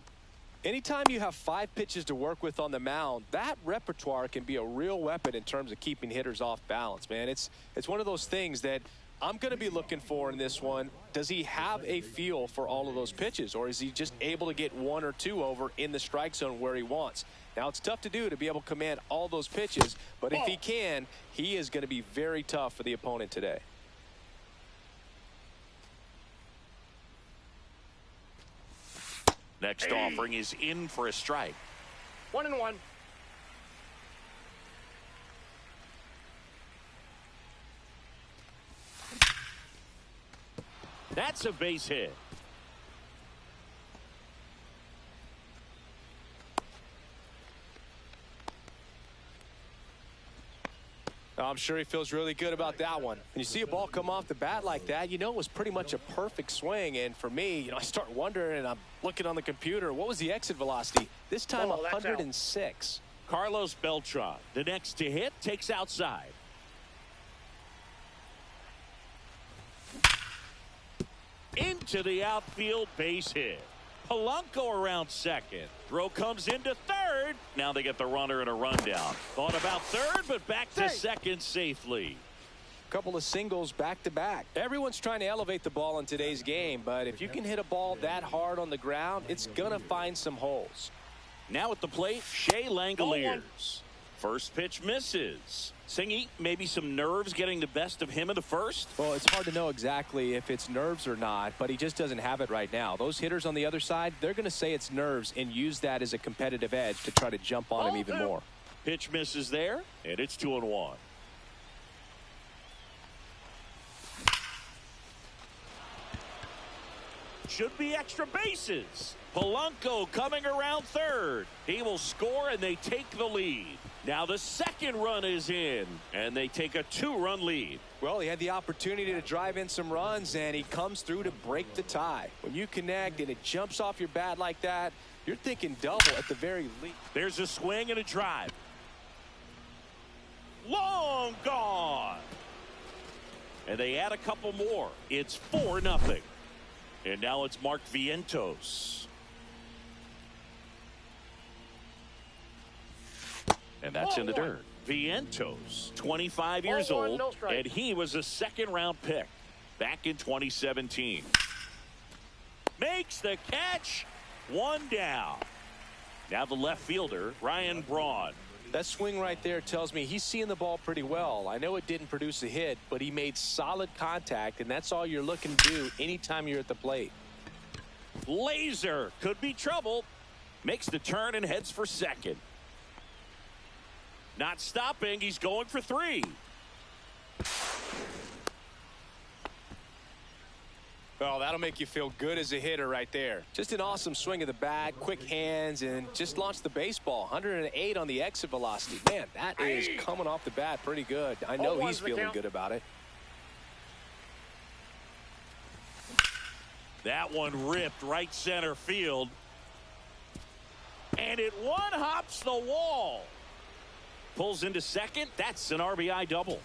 Anytime you have 5 pitches to work with on the mound, that repertoire can be a real weapon in terms of keeping hitters off balance, man. It's one of those things that I'm going to be looking for in this one. Does he have a feel for all of those pitches, or is he just able to get 1 or 2 over in the strike zone where he wants? Now, it's tough to do to be able to command all those pitches, but if he can, he is going to be very tough for the opponent today. Next offering is in for a strike. 1-1. That's a base hit. I'm sure he feels really good about that one. When you see a ball come off the bat like that, you know it was pretty much a perfect swing. And for me, I start wondering, and I'm looking on the computer, what was the exit velocity? This time, 106. Carlos Beltran, the next to hit, takes outside. Into the outfield, base hit. Polanco around second. Throw comes into third. Now they get the runner and a rundown. Thought about third, but back to second safely. Couple of singles back to back. Everyone's trying to elevate the ball in today's game, but if you can hit a ball that hard on the ground, it's gonna find some holes. Now at the plate, Shea Langoliers. First pitch misses. Singy, maybe some nerves getting the best of him in the first? Well, it's hard to know exactly if it's nerves or not, but he just doesn't have it right now. Those hitters on the other side, they're going to say it's nerves and use that as a competitive edge to try to jump on him even more. Pitch misses there, and it's 2-1. Should be extra bases. Polanco coming around third. He will score, and they take the lead. Now the second run is in, and they take a 2-run lead. Well, he had the opportunity to drive in some runs, and he comes through to break the tie. When you connect and it jumps off your bat like that, you're thinking double at the very least. There's a swing and a drive. Long gone. And they add a couple more. It's 4-0. And now it's Mark Vientos. And that's in the dirt. Vientos, 25 years old, and he was a second-round pick back in 2017. Makes the catch. One down. Now the left fielder, Ryan Braun. That swing right there tells me he's seeing the ball pretty well. I know it didn't produce a hit, but he made solid contact, and that's all you're looking to do anytime you're at the plate. Laser could be trouble. Makes the turn and heads for second. Not stopping. He's going for 3. Well, that'll make you feel good as a hitter right there. Just an awesome swing of the bat, quick hands, and just launched the baseball. 108 on the exit velocity. Man, that is coming off the bat pretty good. I know he's feeling good about it. That one ripped right center field. And it one-hops the wall. Pulls into second. That's an RBI double.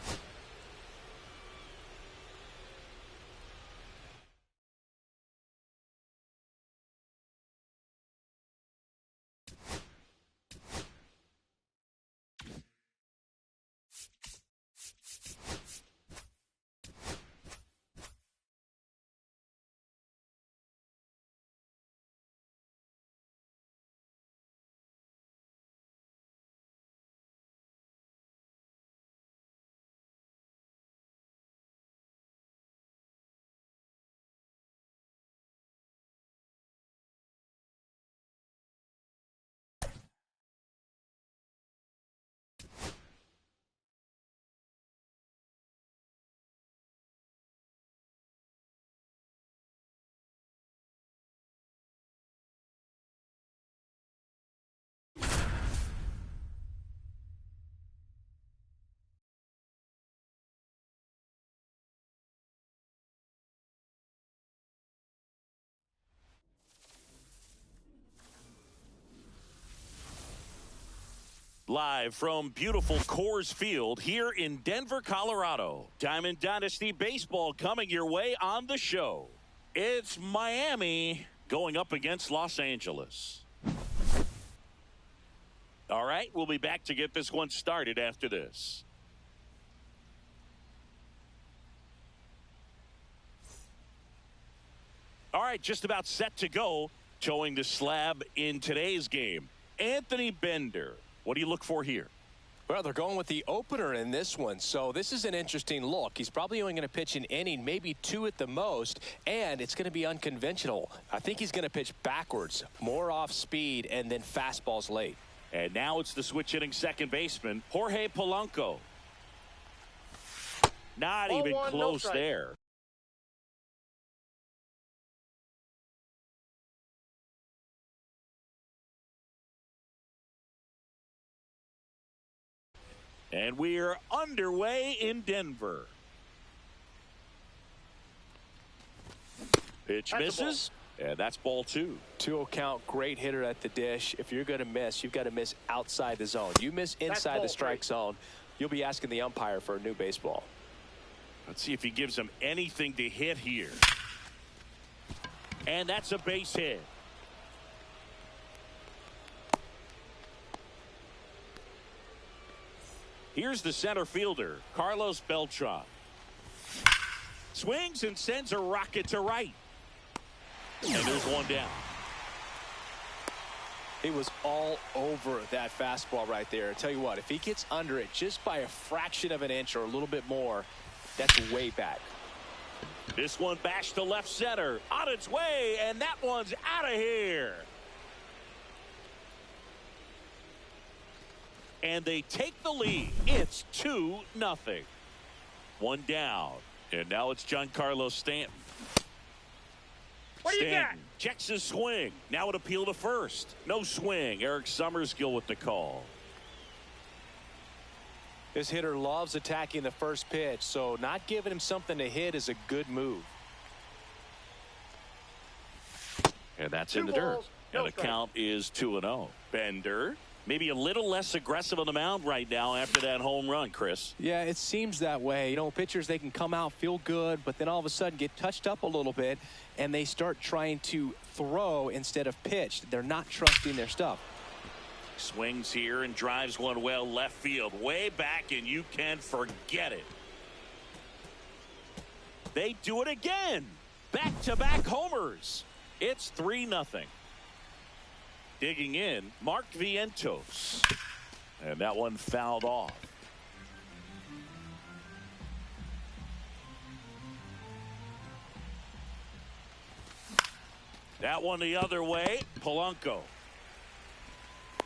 Live from beautiful Coors Field here in Denver, Colorado. Diamond Dynasty Baseball coming your way on the show. It's Miami going up against Los Angeles. All right, we'll be back to get this one started after this. All right, just about set to go. Towing the slab in today's game, Anthony Bender. What do you look for here? Well, they're going with the opener in this one, so this is an interesting look. He's probably only going to pitch an inning, maybe 2 at the most, and it's going to be unconventional. I think he's going to pitch backwards, more off speed, and then fastballs late. And now it's the switch hitting second baseman, Jorge Polanco. Not even close there. And we're underway in Denver. Pitch misses, and that's ball 2. 2-0 count, great hitter at the dish. If you're going to miss, you've got to miss outside the zone. You miss inside the strike zone, you'll be asking the umpire for a new baseball. Let's see if he gives him anything to hit here. And that's a base hit. Here's the center fielder, Carlos Beltran. Swings and sends a rocket to right. And there's one down. He was all over that fastball right there. I tell you what, if he gets under it just by a fraction of an inch or a little bit more, that's way back. This one bashed to left center, on its way, and that one's out of here. And they take the lead. It's 2-0. One down, and now it's Giancarlo Stanton. What do you got? Stanton checks his swing. Now an appeal to first. No swing. Eric Summerskill with the call. This hitter loves attacking the first pitch, so not giving him something to hit is a good move. And that's in the dirt. And the count is 2-0. Bender, maybe a little less aggressive on the mound right now after that home run, Chris. Yeah, it seems that way. You know, pitchers, they can come out, feel good, but then all of a sudden get touched up a little bit, and they start trying to throw instead of pitch. They're not trusting their stuff. Swings here and drives one well left field. Way back, and you can forget it. They do it again. Back-to-back homers. It's 3-0. Digging in, Mark Vientos. And that one fouled off. That one the other way. Polanco.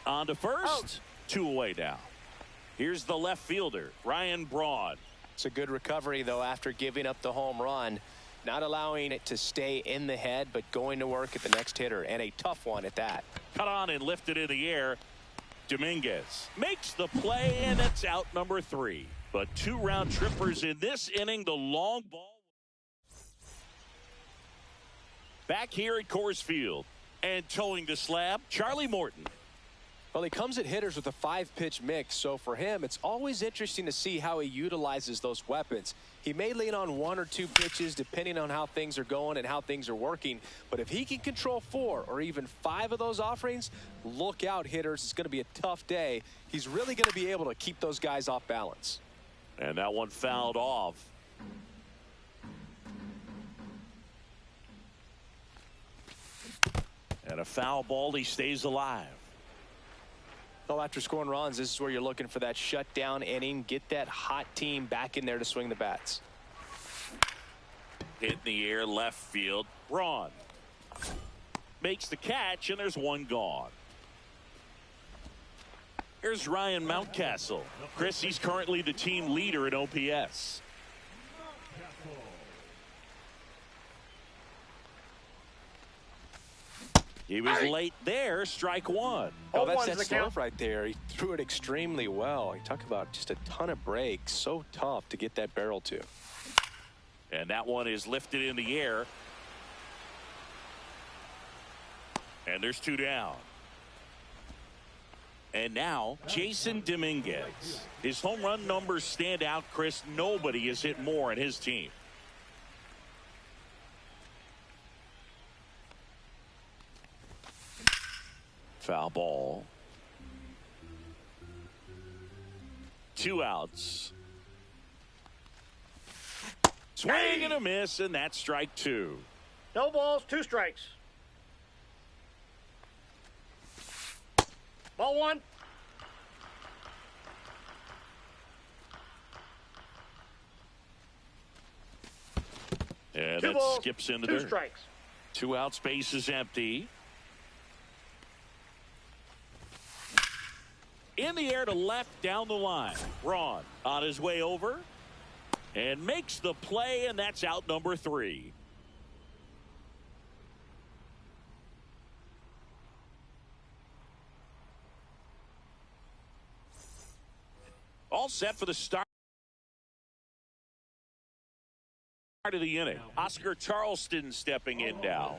On to first. 2 away now. Here's the left fielder, Ryan Braun. It's a good recovery, though, after giving up the home run. Not allowing it to stay in the head, but going to work at the next hitter, and a tough one at that. Cut on and lifted in the air. Dominguez makes the play, and it's out number 3. But 2 round trippers in this inning. The long ball. Back here at Coors Field. And towing the slab, Charlie Morton. Well, he comes at hitters with a 5-pitch mix, so for him, it's always interesting to see how he utilizes those weapons. He may lean on 1 or 2 pitches depending on how things are going and how things are working, but if he can control 4 or even 5 of those offerings, look out, hitters. It's going to be a tough day. He's really going to be able to keep those guys off balance. And that one fouled off. And a foul ball, he stays alive. Well, after scoring runs, this is where you're looking for that shutdown inning. Get that hot team back in there to swing the bats. Hit in the air, left field. Braun makes the catch, and there's one gone. Here's Ryan Mountcastle. Chris, he's currently the team leader in OPS. He was late there, strike 1. Oh, that's that stuff right there. He threw it extremely well. You talk about just a ton of breaks. So tough to get that barrel to. And that one is lifted in the air. And there's 2 down. And now, Jason Dominguez. His home run numbers stand out, Chris. Nobody has hit more in his team. Foul ball. 2 outs. Swing and a miss, and that's strike 2. No balls, 2 strikes. Ball 1. And 2 that balls, skips into 2 there. strikes. 2 out, space is empty. In the air to left, down the line. Braun on his way over and makes the play, and that's out number 3. all set for the start of the inning. Oscar Charleston stepping in now.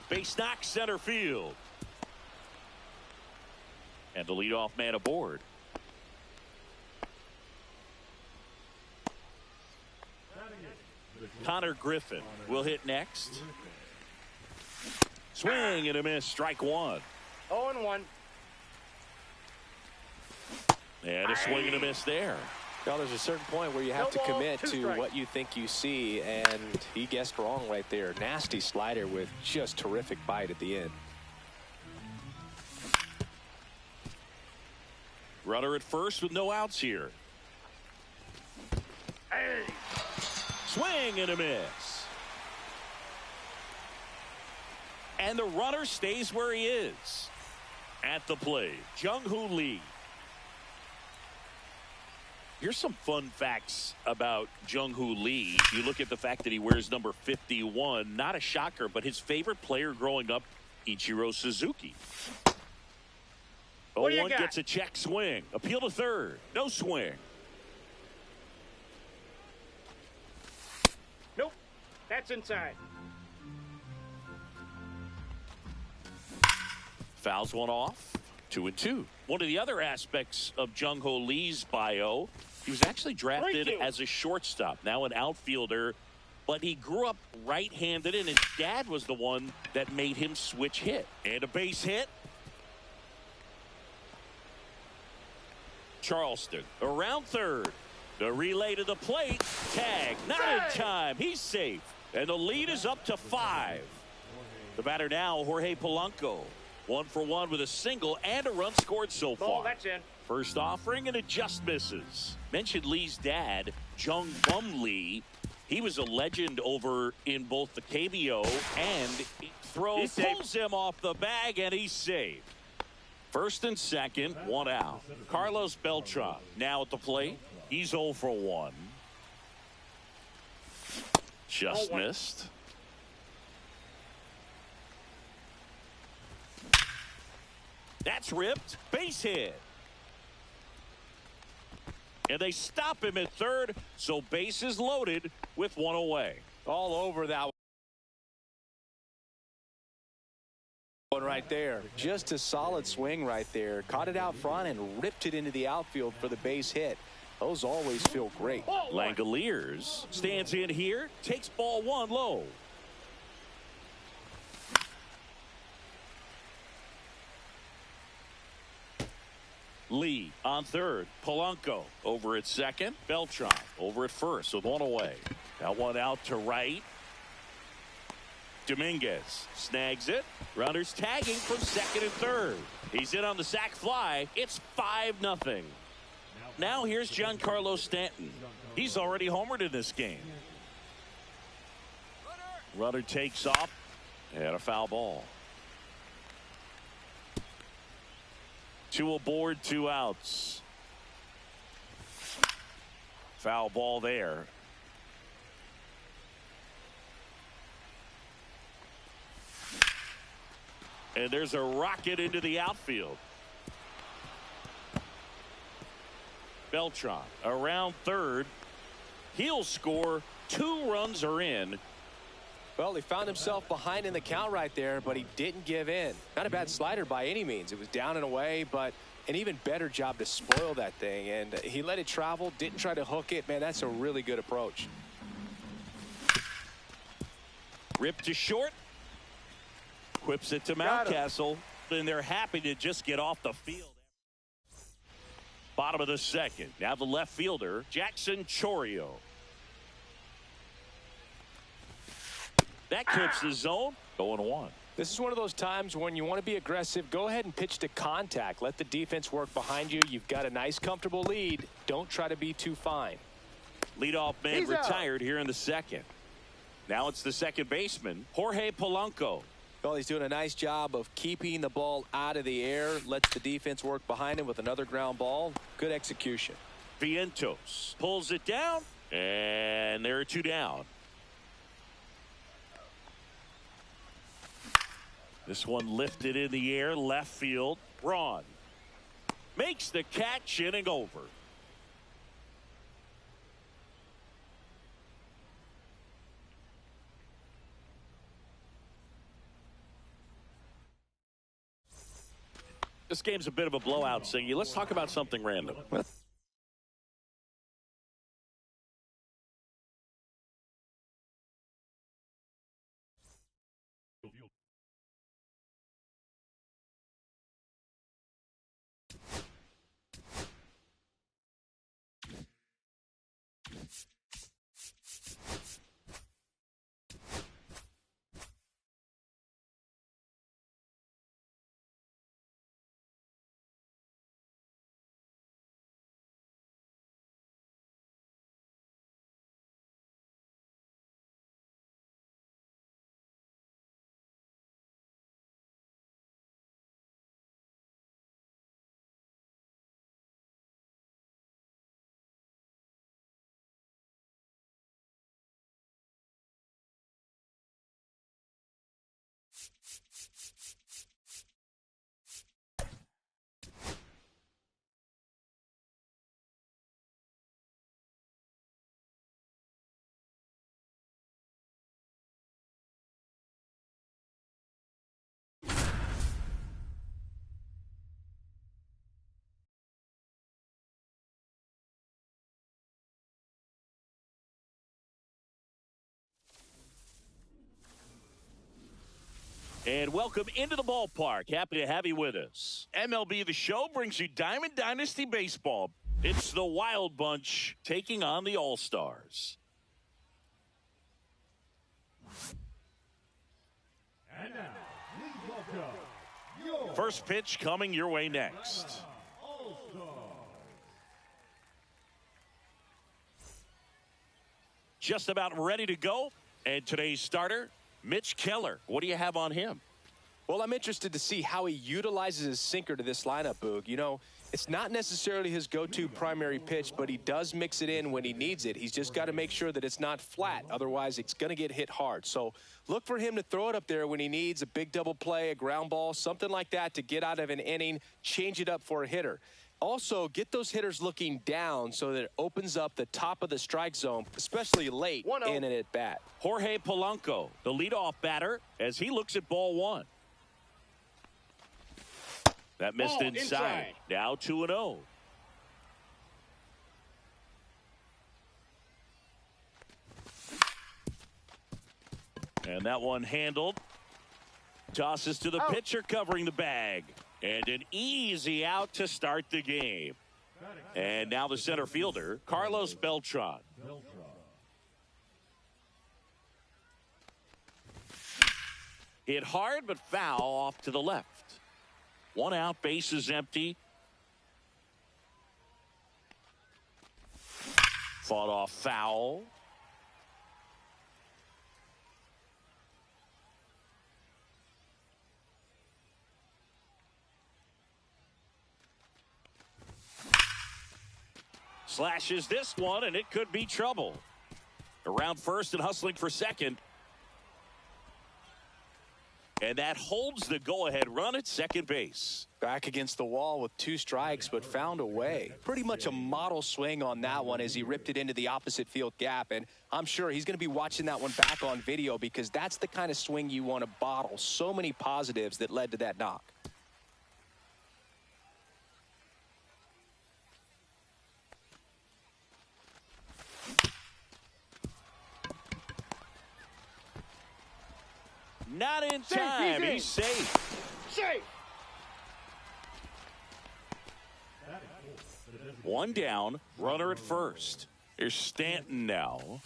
Base knock center field. And the leadoff man aboard. Connor Griffin will hit next. Swing and a miss. Strike one. 0-1. And a swing and a miss there. Well, there's a certain point where you have to commit to what you think you see, and he guessed wrong right there. Nasty slider with just terrific bite at the end. Runner at first with no outs here. Hey. Swing and a miss. And the runner stays where he is. At the plate, Jung-Hoo Lee. Here's some fun facts about Jung-Hoo Lee. You look at the fact that he wears number 51. Not a shocker, but his favorite player growing up, Ichiro Suzuki. 0-1 gets a check swing. Appeal to third. No swing. Nope. That's inside. Fouls one off. 2-2. One of the other aspects of Jung-Hoo Lee's bio, he was actually drafted as a shortstop, now an outfielder, but he grew up right-handed, and his dad was the one that made him switch hit. And a base hit. Charleston around third. The relay to the plate. Tag. Not in time. He's safe. And the lead is up to 5. The batter now, Jorge Polanco. 1 for 1 with a single and a run scored so far. That's in. First offering, and it just misses. Mentioned Lee's dad, Jung Bum Lee. He was a legend over in both the KBO and throw. Pulls him off the bag, and he's saved. First and second, 1 out. Carlos Beltran now at the plate. He's 0 for 1. Just missed. That's ripped. Base hit. And they stop him at third, so base is loaded with 1 away. All over that one right there. Just a solid swing right there. Caught it out front and ripped it into the outfield for the base hit. Those always feel great. Langoliers stands in here, takes ball 1 low. Lee on third. Polanco over at second. Beltran over at first with 1 away. That one out to right. Dominguez snags it. Runners tagging from second and third. He's in on the sac fly. It's 5-0. Now here's Giancarlo Stanton. He's already homered in this game. Runner takes off and a foul ball. 2 aboard, 2 outs. Foul ball there. And there's a rocket into the outfield. Beltran around third. He'll score. 2 runs are in. Well, he found himself behind in the count right there, but he didn't give in. Not a bad slider by any means. It was down and away, but an even better job to spoil that thing. And he let it travel, didn't try to hook it. Man, that's a really good approach. Ripped to short. Whips it to Mountcastle. And they're happy to just get off the field. Bottom of the second. Now the left fielder, Jackson Chorio. That clips the zone. 0-1. This is one of those times when you want to be aggressive. Go ahead and pitch to contact. Let the defense work behind you. You've got a nice, comfortable lead. Don't try to be too fine. Leadoff man retired here in the second. Now it's the second baseman, Jorge Polanco. Well, he's doing a nice job of keeping the ball out of the air. Lets the defense work behind him with another ground ball. Good execution. Vientos pulls it down, and there are 2 down. This one lifted in the air, left field. Braun makes the catch, inning over. This game's a bit of a blowout, Singy. Let's talk about something random. And welcome into the ballpark. Happy to have you with us. MLB The Show brings you Diamond Dynasty Baseball. It's the Wild Bunch taking on the All-Stars. And now, please welcome First pitch coming your way next. Just about ready to go. And today's starter, Mitch Keller. What do you have on him? Well, I'm interested to see how he utilizes his sinker to this lineup, Boog. You know, it's not necessarily his go-to primary pitch, but he does mix it in when he needs it. He's just got to make sure that it's not flat. Otherwise, it's going to get hit hard. So look for him to throw it up there when he needs a big double play, a ground ball, something like that to get out of an inning, change it up for a hitter. Also, get those hitters looking down so that it opens up the top of the strike zone, especially late in an at-bat. Jorge Polanco, the leadoff batter, as he looks at ball one. That missed inside. Now 2-0. And that one handled. Tosses to the pitcher covering the bag. And an easy out to start the game. And now the center fielder, Carlos Beltran. Hit hard but foul off to the left. One out, base is empty. Fought off foul. Slashes this one, and it could be trouble. Around first and hustling for second. And that holds the go-ahead run at second base. Back against the wall with 2 strikes, but found a way. Pretty much a model swing on that one as he ripped it into the opposite field gap. And I'm sure he's going to be watching that one back on video because that's the kind of swing you want to bottle. So many positives that led to that knock. Not in time. He's safe. Safe. One down, runner at first. Here's Stanton now.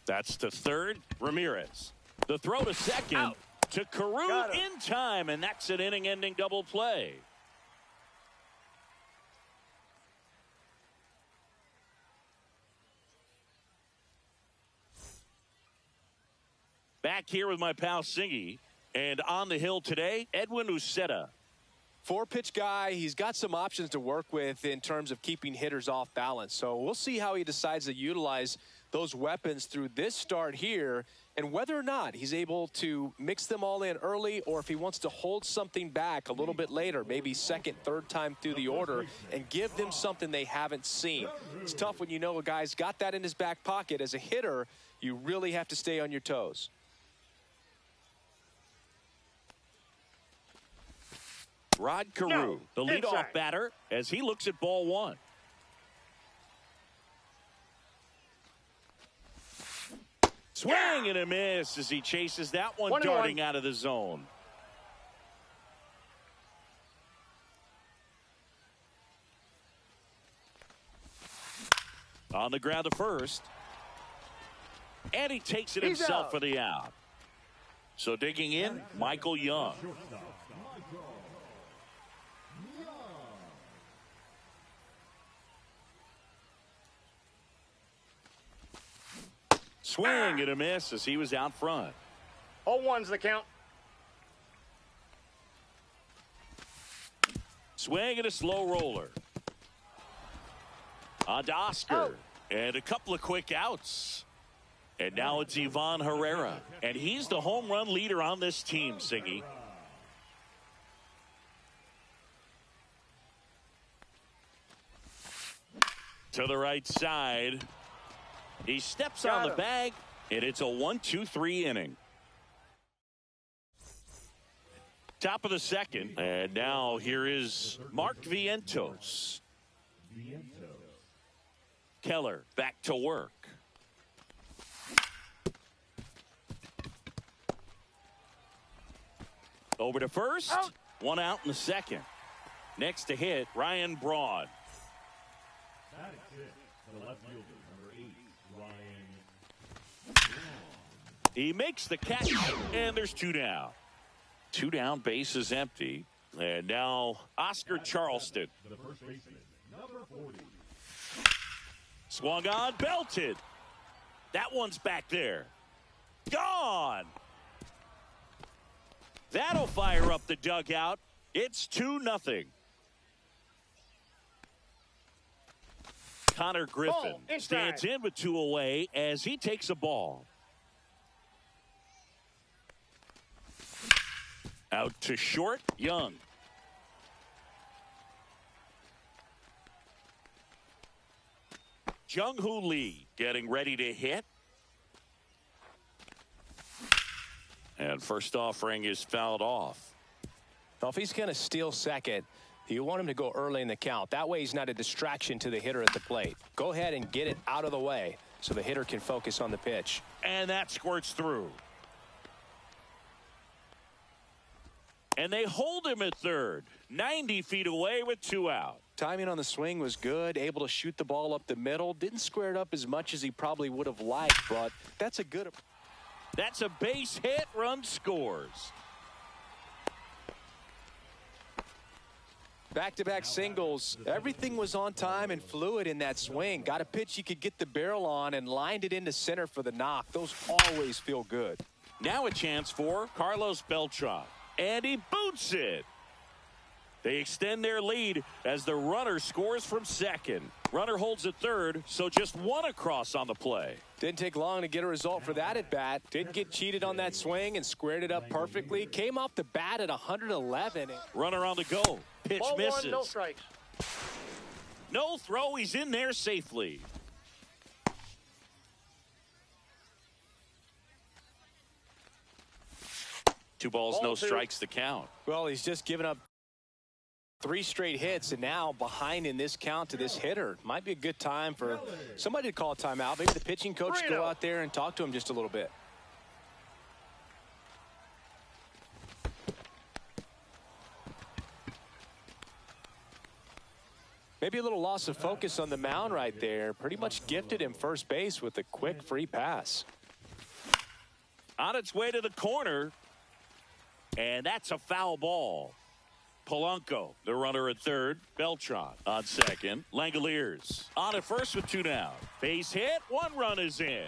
That's to third, Ramirez. The throw to second to Carew in time, and that's an inning-ending double play. Back here with my pal Singy, and on the hill today, Edwin Uceta. 4-pitch guy. He's got some options to work with in terms of keeping hitters off balance. So we'll see how he decides to utilize those weapons through this start here And whether or not he's able to mix them all in early, or if he wants to hold something back a little bit later, maybe second, third time through the order, and give them something they haven't seen. It's tough when you know a guy's got that in his back pocket. As a hitter, you really have to stay on your toes. Rod Carew, the leadoff batter, as he looks at ball one. Swing and a miss as he chases that one darting out of the zone. On the ground to first. And he takes it himself for the out. So digging in, Michael Young. Swing and a miss as he was out front. 0-1's the count. Swing and a slow roller. On to Oscar. And a couple of quick outs. And now it's Ivan Herrera. And he's the home run leader on this team, Siggy. To the right side. He steps on the bag, and it's a 1-2-3 inning. Top of the second, and now here is Mark Vientos. Keller back to work. Over to first. One out in the second. Next to hit, Ryan Braun. Batting six, the left fielder, number 8, Ryan. He makes the catch, and there's two down. Two down, base is empty. And now Oscar Charleston. The first baseman, number 40. Swung on, belted. That one's back there. Gone. That'll fire up the dugout. It's 2-0. Connor Griffin stands in with 2 away as he takes a ball. Out to short, Young. Jung-Hoo Lee getting ready to hit. And first offering is fouled off. Well, if he's going to steal second, you want him to go early in the count. That way he's not a distraction to the hitter at the plate. Go ahead and get it out of the way so the hitter can focus on the pitch. And that squirts through. And they hold him at third. 90 feet away with 2 out. Timing on the swing was good. Able to shoot the ball up the middle. Didn't square it up as much as he probably would have liked, but that's a good. That's a base hit. Run scores. Back-to-back singles. Everything was on time and fluid in that swing. Got a pitch you could get the barrel on and lined it into center for the knock. Those always feel good. Now a chance for Carlos Beltran. And he boots it. They extend their lead as the runner scores from second. Runner holds at third, so just one across on the play. Didn't take long to get a result for that at bat. Didn't get cheated on that swing and squared it up perfectly. Came off the bat at 111. Runner on the go. Pitch Ball misses. one, no strikes. No throw. He's in there safely. Two balls, no strikes to count. Well, he's just given up 3 straight hits and now behind in this count to this hitter. Might be a good time for somebody to call a timeout. Maybe the pitching coach go out there and talk to him just a little bit. Maybe a little loss of focus on the mound right there. Pretty much gifted him first base with a quick free pass. On its way to the corner. And that's a foul ball. Polanco, the runner at third. Beltran on second. Langoliers on at first with 2 down. Base hit. 1 run is in.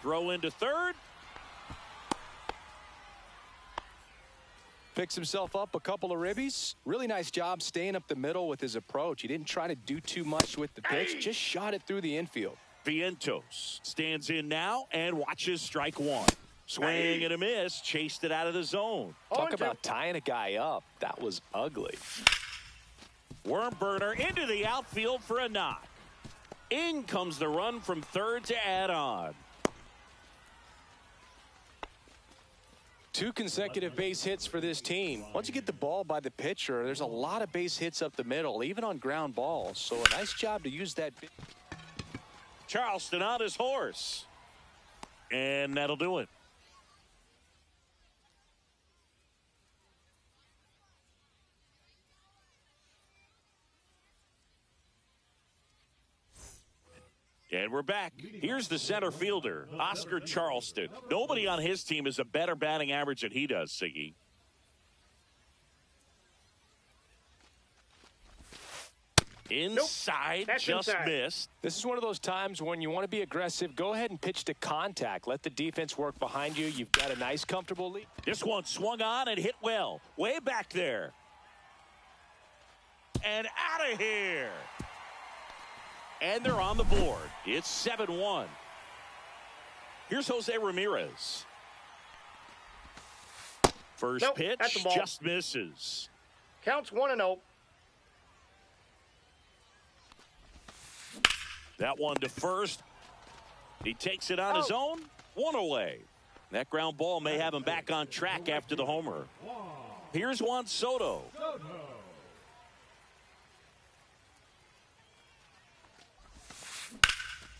Throw into third. Picks himself up a couple of ribbies. Really nice job staying up the middle with his approach. He didn't try to do too much with the pitch. Just shot it through the infield. Vientos stands in now and watches strike one. Swing and a miss. Chased it out of the zone. Talk about tying a guy up. That was ugly. Worm burner into the outfield for a knock. In comes the run from third to add on. 2 consecutive base hits for this team. Once you get the ball by the pitcher, there's a lot of base hits up the middle, even on ground balls. So a nice job to use that. Charleston on his horse. And that'll do it. And we're back. Here's the center fielder, Oscar Charleston. Nobody on his team has a better batting average than he does, Siggy. Inside, Nope. just inside. missed. This is one of those times when you want to be aggressive. Go ahead and pitch to contact. Let the defense work behind you. You've got a nice, comfortable lead. This one swung on and hit well. Way back there. And out of here. And they're on the board. It's 7-1. Here's Jose Ramirez. First Nope, that's the pitch ball. just misses. Counts 1-0. That one to first. He takes it on his own. One away. That ground ball may have him back on track after the homer. Here's Juan Soto.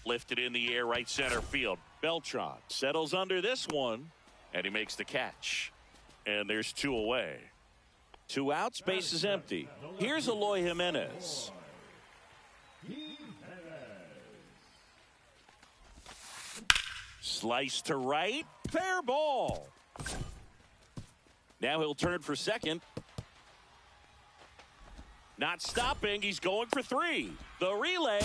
Lifted in the air, right center field. Beltran settles under this one, and he makes the catch. And there's 2 away. 2 outs, base is empty. Here's Eloy Jimenez. Slice to right, fair ball. Now he'll turn for second. Not stopping, he's going for 3. The relay,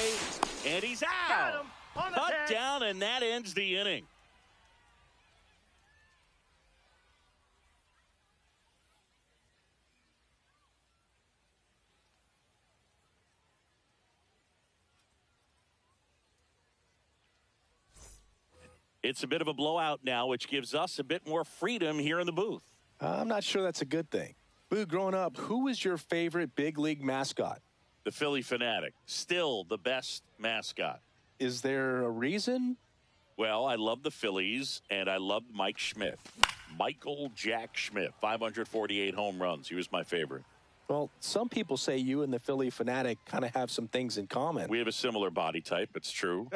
and he's Got out. him on the Cut tag. down, and that ends the inning. It's a bit of a blowout now, which gives us a bit more freedom here in the booth. I'm not sure that's a good thing. Boo, growing up, who was your favorite big league mascot? The Philly Fanatic, still the best mascot. Is there a reason? Well, I love the Phillies, and I loved Mike Schmidt. Michael Jack Schmidt, 548 home runs. He was my favorite. Well, some people say you and the Philly Fanatic kind of have some things in common. We have a similar body type. It's true.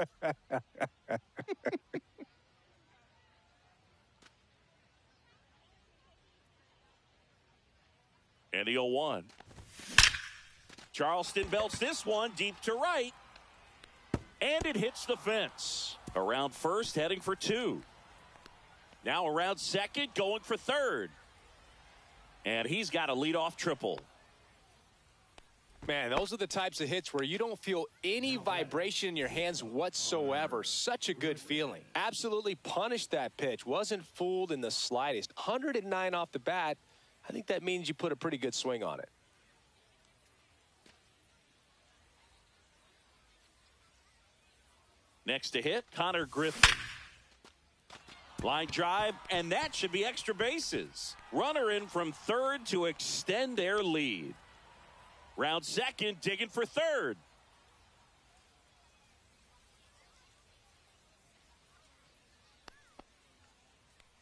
And the 0-1. Charleston belts this one deep to right. And it hits the fence. Around first, heading for 2. Now around second, going for third. And he's got a leadoff triple. Man, those are the types of hits where you don't feel any vibration in your hands whatsoever. Such a good feeling. Absolutely punished that pitch. Wasn't fooled in the slightest. 109 off the bat. I think that means you put a pretty good swing on it. Next to hit, Connor Griffin. Line drive, and that should be extra bases. Runner in from third to extend their lead. Round second, digging for third.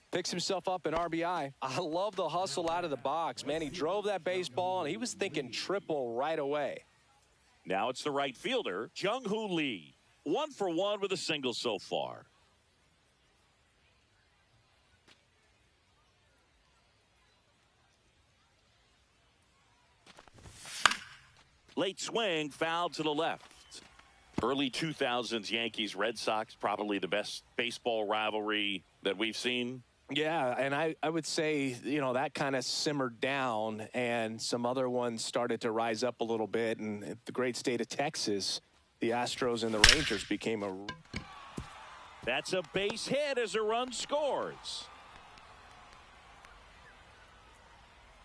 Picks himself up an RBI. I love the hustle out of the box. Man, he drove that baseball, and he was thinking triple right away. Now it's the right fielder, Jung-Hoo Lee. 1 for 1 with a single so far. Late swing, foul to the left. Early 2000s Yankees, Red Sox, probably the best baseball rivalry that we've seen. Yeah, and I would say, you know, that kind of simmered down, and some other ones started to rise up a little bit. And the great state of Texas, the Astros and the Rangers became a... That's a base hit as a run scores.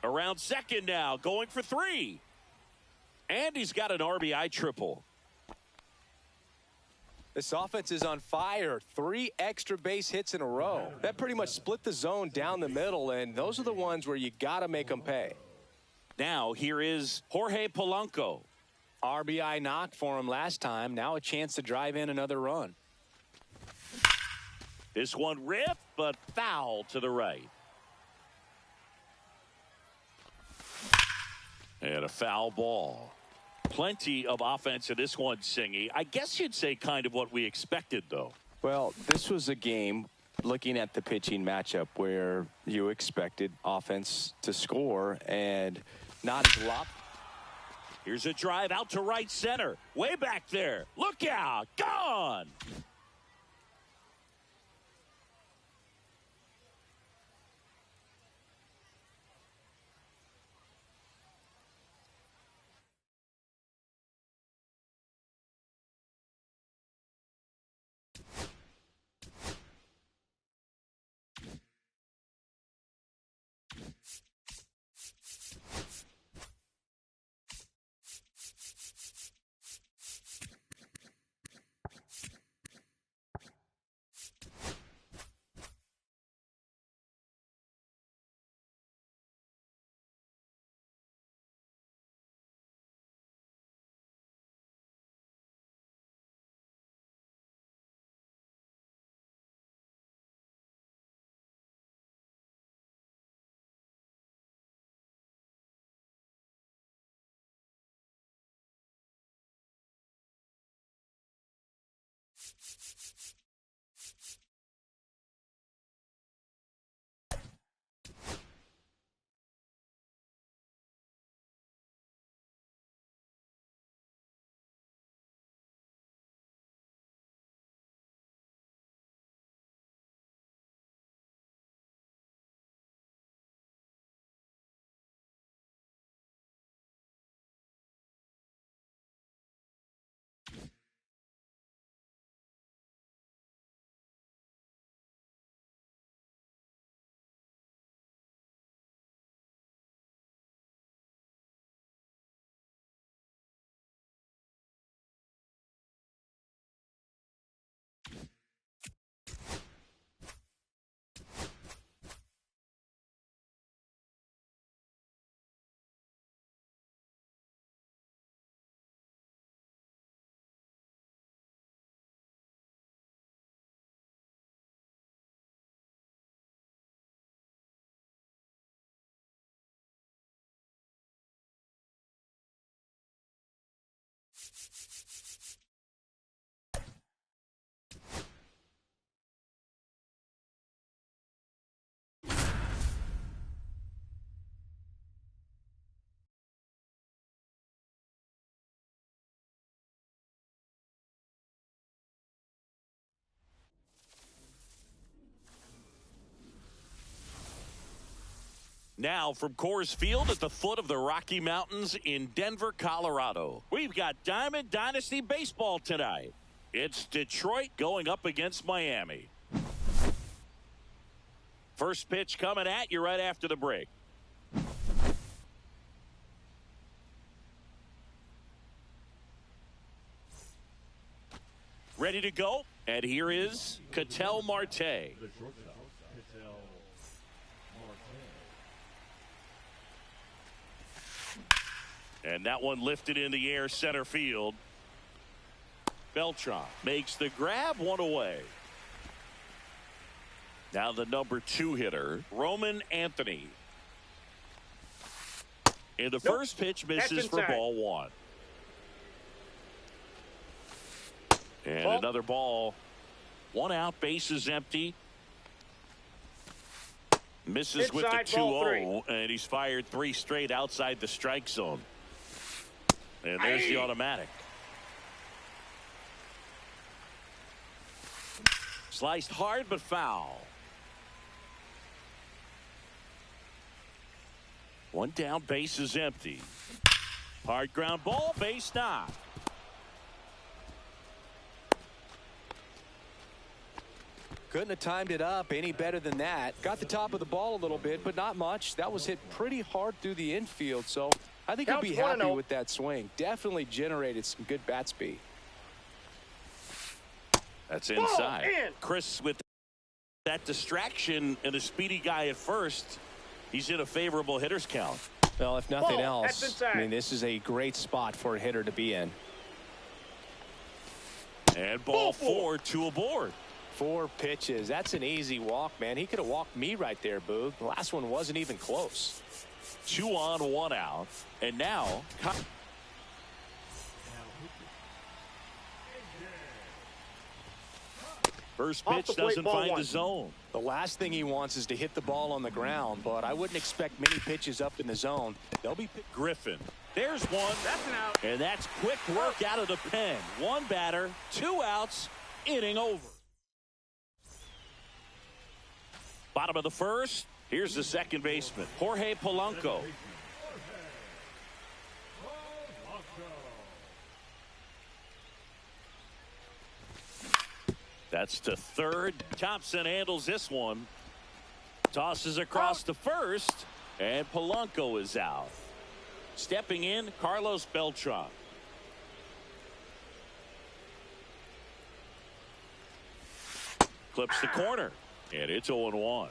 Around second now, going for 3. And he's got an RBI triple. This offense is on fire. 3 extra base hits in a row. That pretty much split the zone down the middle, and those are the ones where you got to make them pay. Now here is Jorge Polanco. RBI knock for him last time. Now a chance to drive in another run. This one ripped, but foul to the right. And a foul ball. Plenty of offense in this one, Singy. I guess you'd say kind of what we expected, though. Well, this was a game, looking at the pitching matchup, where you expected offense to score and not as lop. Here's a drive out to right center. Way back there. Look out. Gone. Now from Coors Field at the foot of the Rocky Mountains in Denver, Colorado. We've got Diamond Dynasty Baseball tonight. It's Detroit going up against Miami. First pitch coming at you right after the break. Ready to go? And here is Ketel Marte. And that one lifted in the air center field. Beltran makes the grab, one away. Now the number 2 hitter, Roman Anthony. And the first pitch misses for ball 1. And another ball. 1 out, bases empty. Misses with the 2-0, and he's fired 3 straight outside the strike zone. And there's the automatic. Sliced hard but foul. 1 down, base is empty. Hard ground ball, base knock. Couldn't have timed it up any better than that. Got the top of the ball a little bit, but not much. That was hit pretty hard through the infield, so I think he'll be happy with that swing. Definitely generated some good bat speed. That's inside. Chris, with that distraction and a speedy guy at first, he's in a favorable hitter's count. Well, if nothing else, I mean, this is a great spot for a hitter to be in. And ball 4, 2 aboard. 4 pitches. That's an easy walk, man. He could have walked me right there, Boog. The last one wasn't even close. 2 on, 1 out. And now, first pitch doesn't find the zone. The last thing he wants is to hit the ball on the ground, but I wouldn't expect many pitches up in the zone. They'll be Griffin. There's one. That's an out. And that's quick work out of the pen. 1 batter, 2 outs, inning over. Bottom of the first. Here's the second baseman, Jorge Polanco. That's to third. Thompson handles this one. Tosses across to first. And Polanco is out. Stepping in, Carlos Beltran. Clips the corner. And it's 0-1.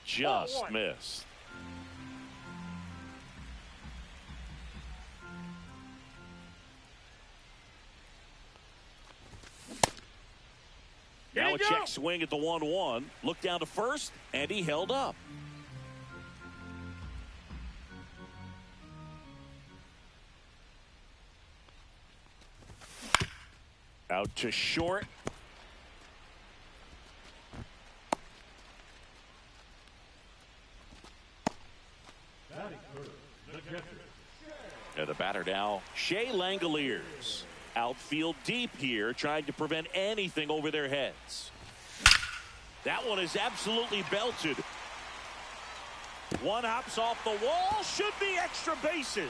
Just missed. Now a check swing at the 1-1. Look down to first, and he held up. Out to short. And the batter now, Shea Langoliers. Outfield deep here, trying to prevent anything over their heads. That one is absolutely belted. One hops off the wall, should be extra bases.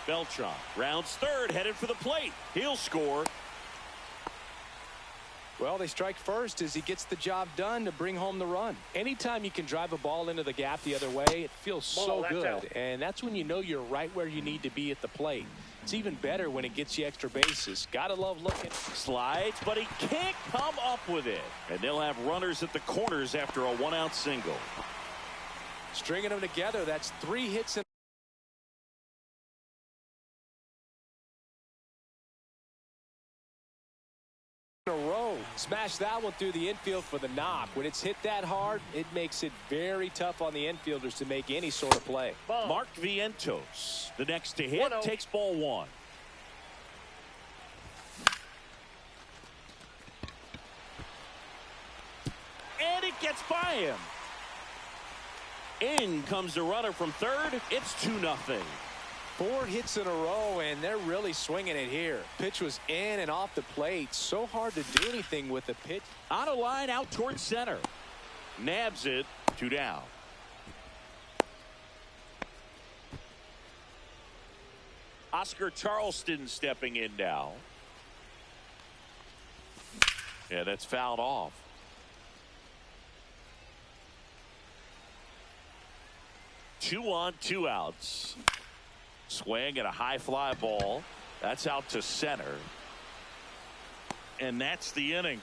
Beltran rounds third, headed for the plate. He'll score. Well, they strike first as he gets the job done to bring home the run. Anytime you can drive a ball into the gap the other way, it feels so good. And that's when you know you're right where you need to be at the plate. It's even better when it gets you extra bases. Gotta love looking. Slides, but he can't come up with it. And they'll have runners at the corners after a 1-out single. Stringing them together, that's 3 hits in a row. Smash that one through the infield for the knock. When it's hit that hard, it makes it very tough on the infielders to make any sort of play. Mark Vientos, the next to hit, takes ball 1. And it gets by him. In comes the runner from third. It's 2-0. 4 hits in a row, and they're really swinging it here. Pitch was in and off the plate. So hard to do anything with the pitch. On a line out towards center. Nabs it. 2 down. Oscar Charleston stepping in now. Yeah, that's fouled off. Two on, 2 outs. Swing and a high fly ball. That's out to center. And that's the inning.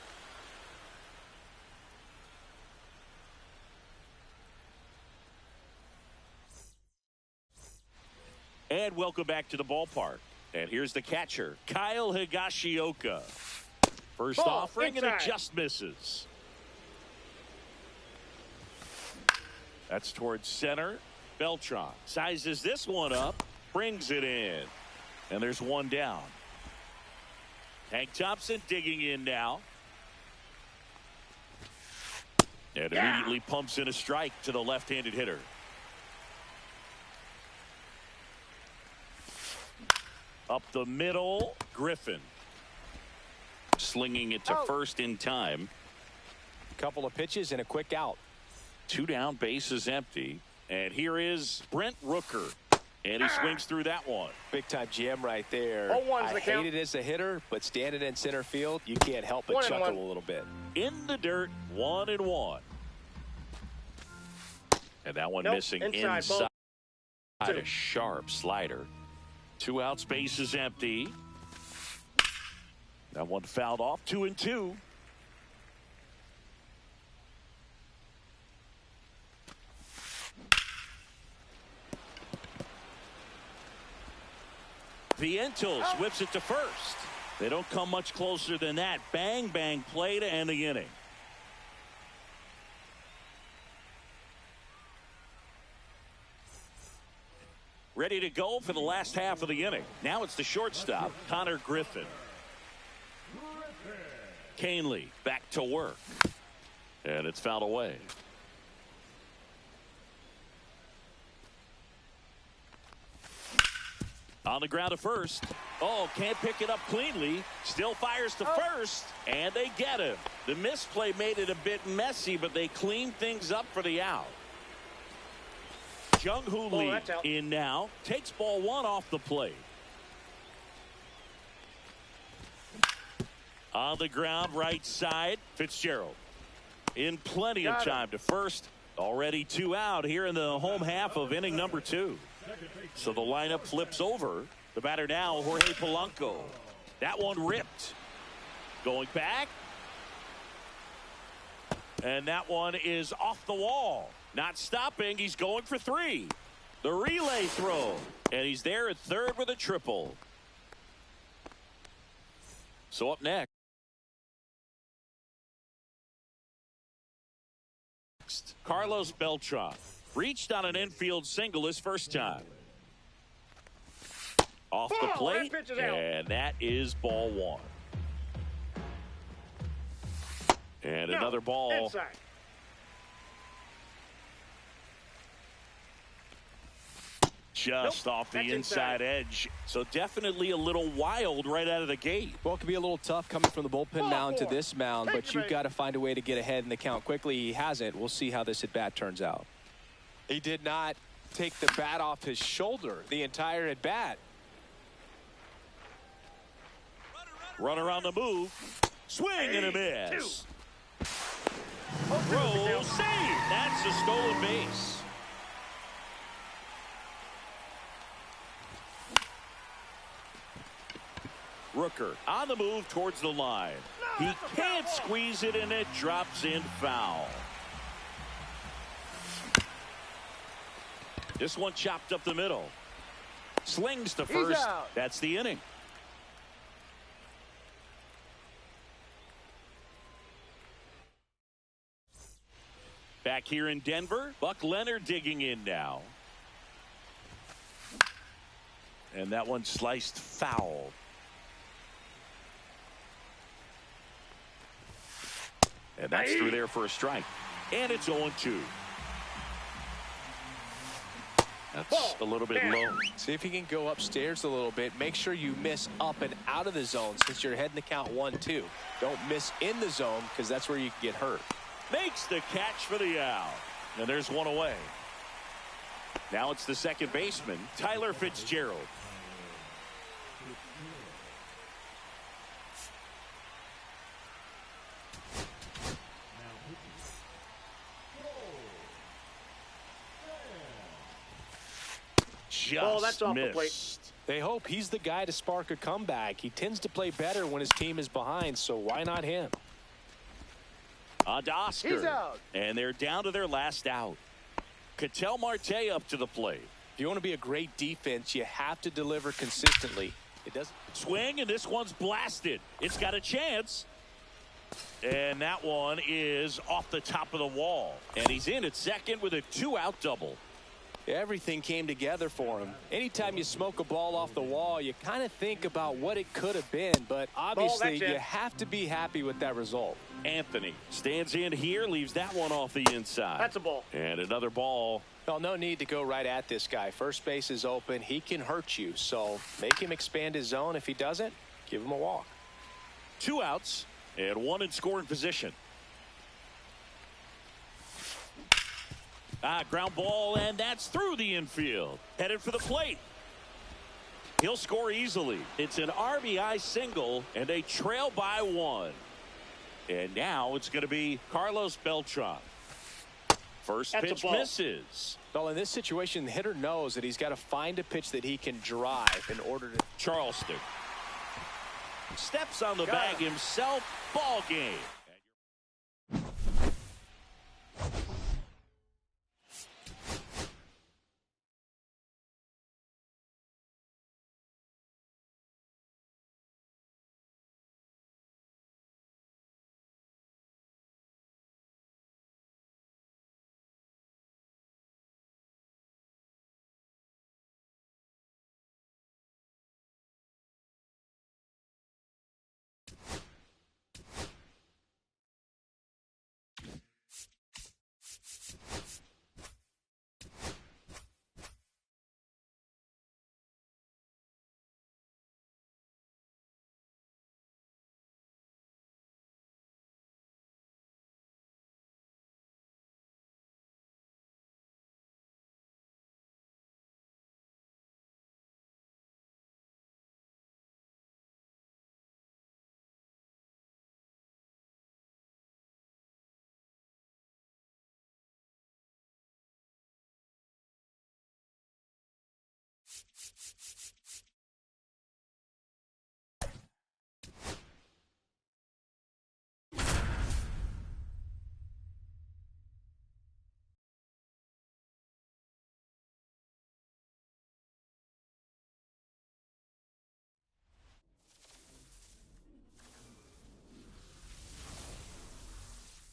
And welcome back to the ballpark. And here's the catcher, Kyle Higashioka. First offering, and it just misses. That's towards center. Beltran sizes this one up. Brings it in. And there's 1 down. Hank Thompson digging in now. And immediately pumps in a strike to the left-handed hitter. Up the middle, Griffin. Slinging it to first in time. Couple of pitches and a quick out. 2 down, base is empty. And here is Brent Rooker. And he swings through that one. Big-time gem right there. I hate it as a hitter, but standing in center field, you can't help but chuckle a little bit. In the dirt, 1-1. And that one missing inside. A sharp slider. 2 outs, base is empty. That one fouled off. 2-2. Vientos whips it to first. They don't come much closer than that. Bang, bang play to end the inning. Ready to go for the last half of the inning. Now it's the shortstop, Connor Griffin. Canely back to work. And it's fouled away. On the ground to first. Oh, can't pick it up cleanly. Still fires to first. And they get him. The misplay made it a bit messy, but they cleaned things up for the out. Jung-Hoo Lee in now. Takes ball 1 off the plate. On the ground, right side, Fitzgerald. In plenty of time to first. Already 2 out here in the home half of inning number 2. So the lineup flips over. The batter now, Jorge Polanco. That one ripped. Going back. And that one is off the wall. Not stopping. He's going for 3. The relay throw. And he's there at third with a triple. So up next. Carlos Beltran reached on an infield single his first time. Off the plate, and that is ball 1. And another ball. Inside. Just off the inside edge. So definitely a little wild right out of the gate. Well, it could be a little tough coming from the bullpen mound to this mound, but you've got to find a way to get ahead in the count quickly. He hasn't. We'll see how this at bat turns out. He did not take the bat off his shoulder the entire at bat. Runner on the move. Swing and a miss. Roll save. That's a stolen base. Rooker on the move towards the line. He can't squeeze it, and it drops in foul. This one chopped up the middle. Slings to first. That's the inning. Back here in Denver, Buck Leonard digging in now. And that one sliced foul. And that's through there for a strike. And it's 0-2. That's a little bit low. See if he can go upstairs a little bit. Make sure you miss up and out of the zone since you're heading the count 1-2. Don't miss in the zone because that's where you can get hurt. Makes the catch for the out. And there's one away. Now it's the second baseman, Tyler Fitzgerald. Just that's off missed. the plate. They hope he's the guy to spark a comeback. He tends to play better when his team is behind, so why not him? On to Oscar. He's out. And they're down to their last out. Ketel Marte up to the plate. If you want to be a great defense, you have to deliver consistently. It doesn't swing, and this one's blasted. It's got a chance. And that one is off the top of the wall. And he's in at second with a 2-out double. Everything came together for him. Anytime you smoke a ball off the wall, you kind of think about what it could have been, but obviously you have to be happy with that result. Anthony stands in here, leaves that one off the inside. That's a ball. And another ball. Well, no need to go right at this guy. First base is open. He can hurt you, so make him expand his zone. If he doesn't, give him a walk. 2 outs and 1 in scoring position. Ground ball, and that's through the infield. Headed for the plate. He'll score easily. It's an RBI single, and they trail by 1. And now it's going to be Carlos Beltran. First pitch misses. Well, in this situation, the hitter knows that he's got to find a pitch that he can drive in order to. Charleston steps on the bag himself. Ball game.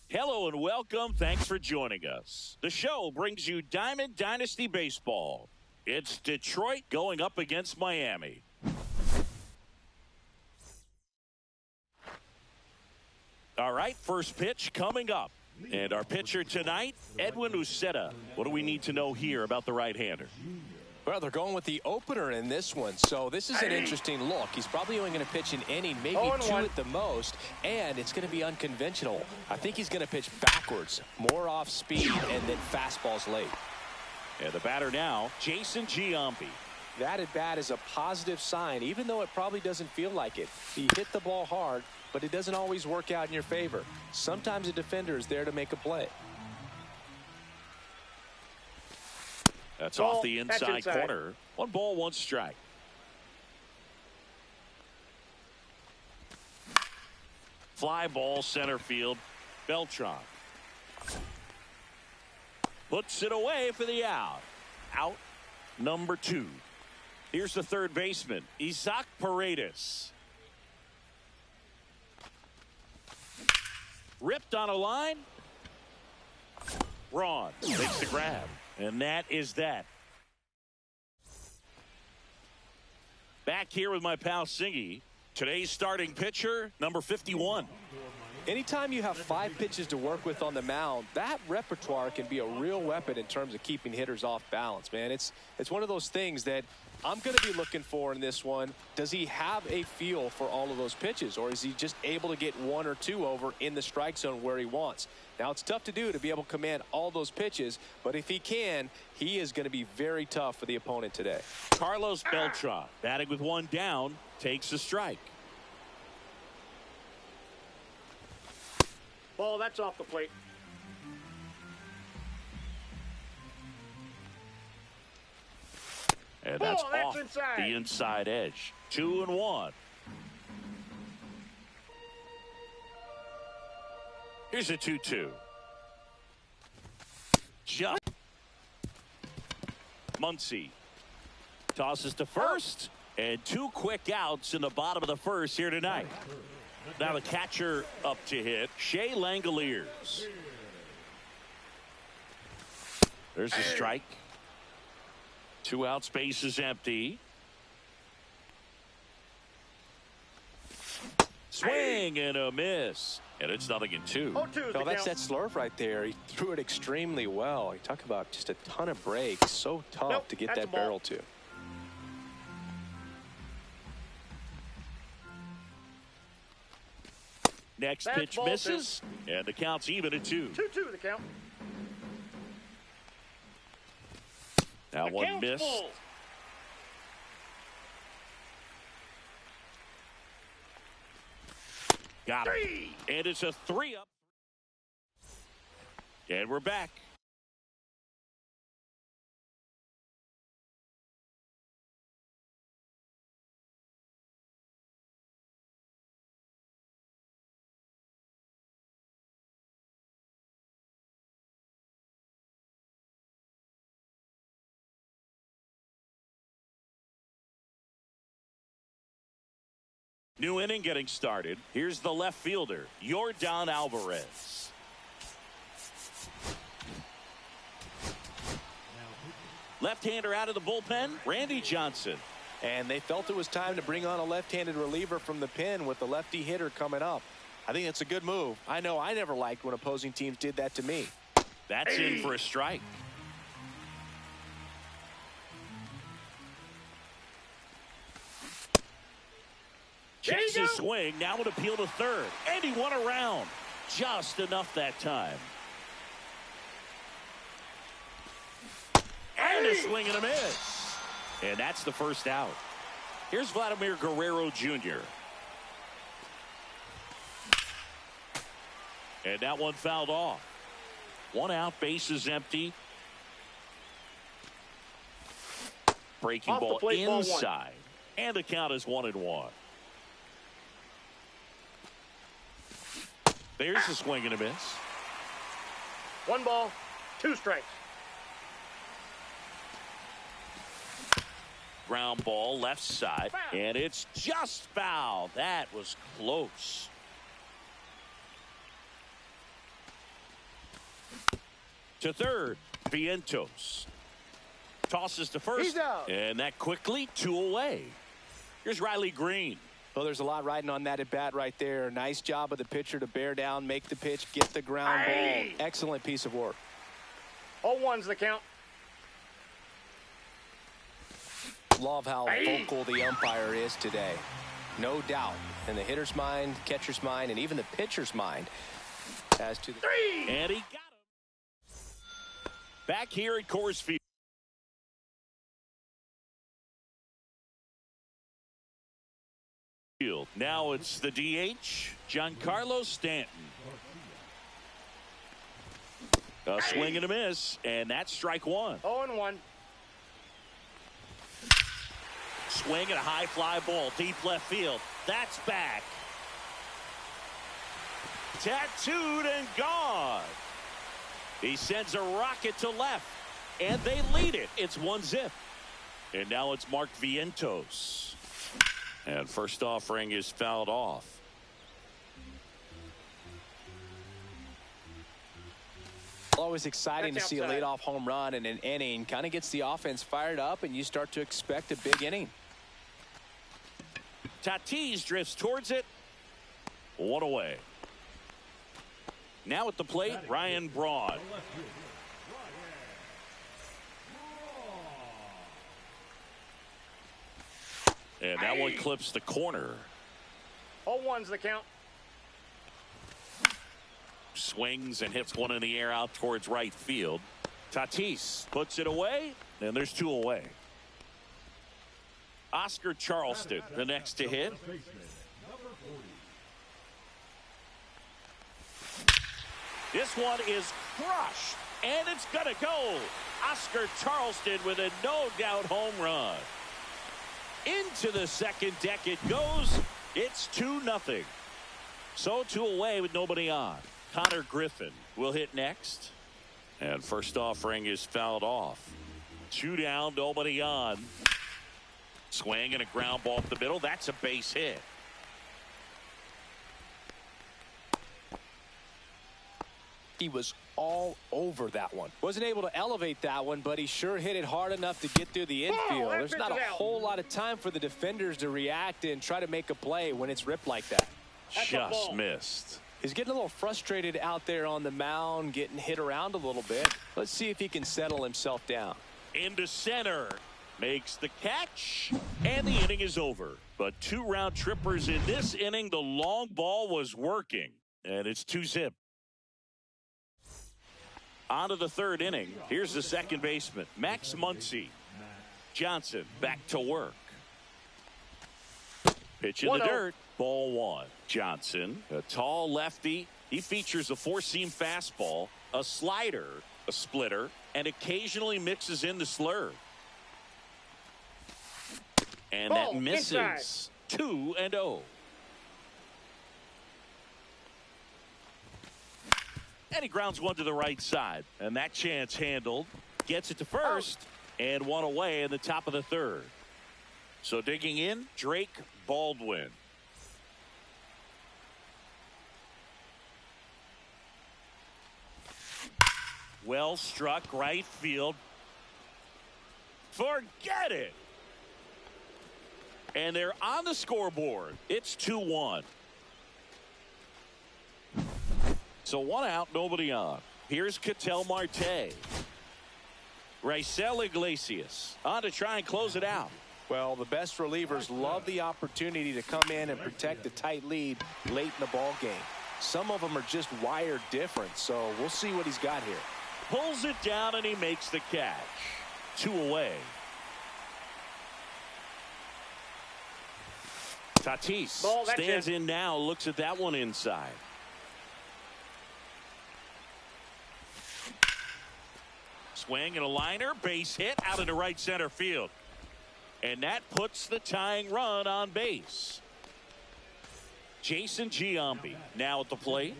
Hello and welcome. Thanks for joining us. The show brings you Diamond Dynasty Baseball. It's Detroit going up against Miami. All right, first pitch coming up. And our pitcher tonight, Edwin Uceta. What do we need to know here about the right-hander? Well, they're going with the opener in this one, so this is an interesting look. He's probably only going to pitch an inning, maybe 2 at the most, and it's going to be unconventional. I think he's going to pitch backwards, more off speed, and then fastballs late. And the batter now, Jason Giambi. That at bat is a positive sign, even though it probably doesn't feel like it. He hit the ball hard, but it doesn't always work out in your favor. Sometimes a defender is there to make a play. That's off the inside corner. 1 ball, 1 strike. Fly ball center field. Beltran puts it away for the out. Out number 2. Here's the third baseman, Isaac Paredes. Ripped on a line. Ron makes the grab. And that is that. Back here with my pal Singy. Today's starting pitcher, number 51. Anytime you have 5 pitches to work with on the mound, that repertoire can be a real weapon in terms of keeping hitters off balance, man. It's one of those things that I'm going to be looking for in this one. Does he have a feel for all of those pitches, or is he just able to get 1 or 2 over in the strike zone where he wants? Now, it's tough to do to be able to command all those pitches, but if he can, he is going to be very tough for the opponent today. Carlos Beltran, batting with 1 down, takes a strike. Ball, that's off the plate. And that's off the inside edge. 2-1. Here's a 2-2. Jump. Muncy tosses to first, and 2 quick outs in the bottom of the first here tonight. Now the catcher up to hit, Shea Langoliers. There's a strike. 2 outs, base is empty. Swing and a miss. And it's 0-2. Well, that's that slurve right there. He threw it extremely well. You talk about just a ton of breaks. So tough to get that barrel to. Next pitch misses, and the count's even at 2. 2-2 the count. Now one missed. Full. Got it. And it's a 3-up. And we're back. New inning getting started. Here's the left fielder, Yordan Alvarez. Left-hander out of the bullpen, Randy Johnson. And they felt it was time to bring on a left-handed reliever from the pen with the lefty hitter coming up. I think it's a good move. I know I never liked when opposing teams did that to me. That's in for a strike. Checks his swing, now an appeal to third. And he won around. Just enough that time. And a swing and a miss. And that's the first out. Here's Vladimir Guerrero Jr. And that one fouled off. 1 out, bases empty. Breaking ball inside. And the count is 1-1. There's a swing and a miss. 1 ball, 2 strikes. Ground ball left side. And it's just foul. That was close. To third, Vientos. Tosses to first. And that quickly 2 away. Here's Riley Green. Well, there's a lot riding on that at bat right there. Nice job of the pitcher to bear down, make the pitch, get the ground ball. Excellent piece of work. 0-1's the count. Love how vocal the umpire is today. No doubt in the hitter's mind, catcher's mind, and even the pitcher's mind as to the... And he got him. Back here at Coors Field. Now it's the DH, Giancarlo Stanton. A swing and a miss, and that's strike 1. 0-1. Swing and a high fly ball, deep left field. That's back. Tattooed and gone. He sends a rocket to left, and they lead it. It's 1-0. And now it's Mark Vientos. And first offering is fouled off. Always exciting to see a leadoff home run in an inning. Kind of gets the offense fired up, and you start to expect a big inning. Tatis drifts towards it. 1 away. Now at the plate, Ryan Braun. And that one clips the corner. 0-1's the count. Swings and hits one in the air out towards right field. Tatis puts it away, and there's 2 away. Oscar Charleston, the next to hit. This one is crushed, and it's going to go. Oscar Charleston with a no-doubt home run. Into the second deck it goes. It's 2-0. So 2 away with nobody on. Connor Griffin will hit next. And first offering is fouled off. 2 down, nobody on. Swing and a ground ball up the middle. That's a base hit. He was all over that one. Wasn't able to elevate that one, but he sure hit it hard enough to get through the infield. There's not a whole lot of time for the defenders to react and try to make a play when it's ripped like that. Just missed. He's getting a little frustrated out there on the mound, getting hit around a little bit. Let's see if he can settle himself down. Into center. Makes the catch. And the inning is over. But 2 round trippers in this inning. The long ball was working. And it's 2-0. On to the 3rd inning. Here's the second baseman, Max Muncy. Johnson back to work. Pitch in the dirt. Ball 1. Johnson, a tall lefty. He features a 4-seam fastball, a slider, a splitter, and occasionally mixes in the slurve. And that misses. 2-0. And he grounds one to the right side. And that chance handled. Gets it to first. And 1 away in the top of the 3rd. So digging in, Drake Baldwin. Well struck right field. Forget it. And they're on the scoreboard. It's 2-1. So 1 out, nobody on. Here's Ketel Marte. Raisel Iglesias on to try and close it out. Well, the best relievers love the opportunity to come in and protect a tight lead late in the ball game. Some of them are just wired different, so we'll see what he's got here. Pulls it down and he makes the catch. 2 away. Tatis stands in now, looks at that one inside. Swing and a liner, base hit out into right center field. And that puts the tying run on base. Jason Giambi now at the plate.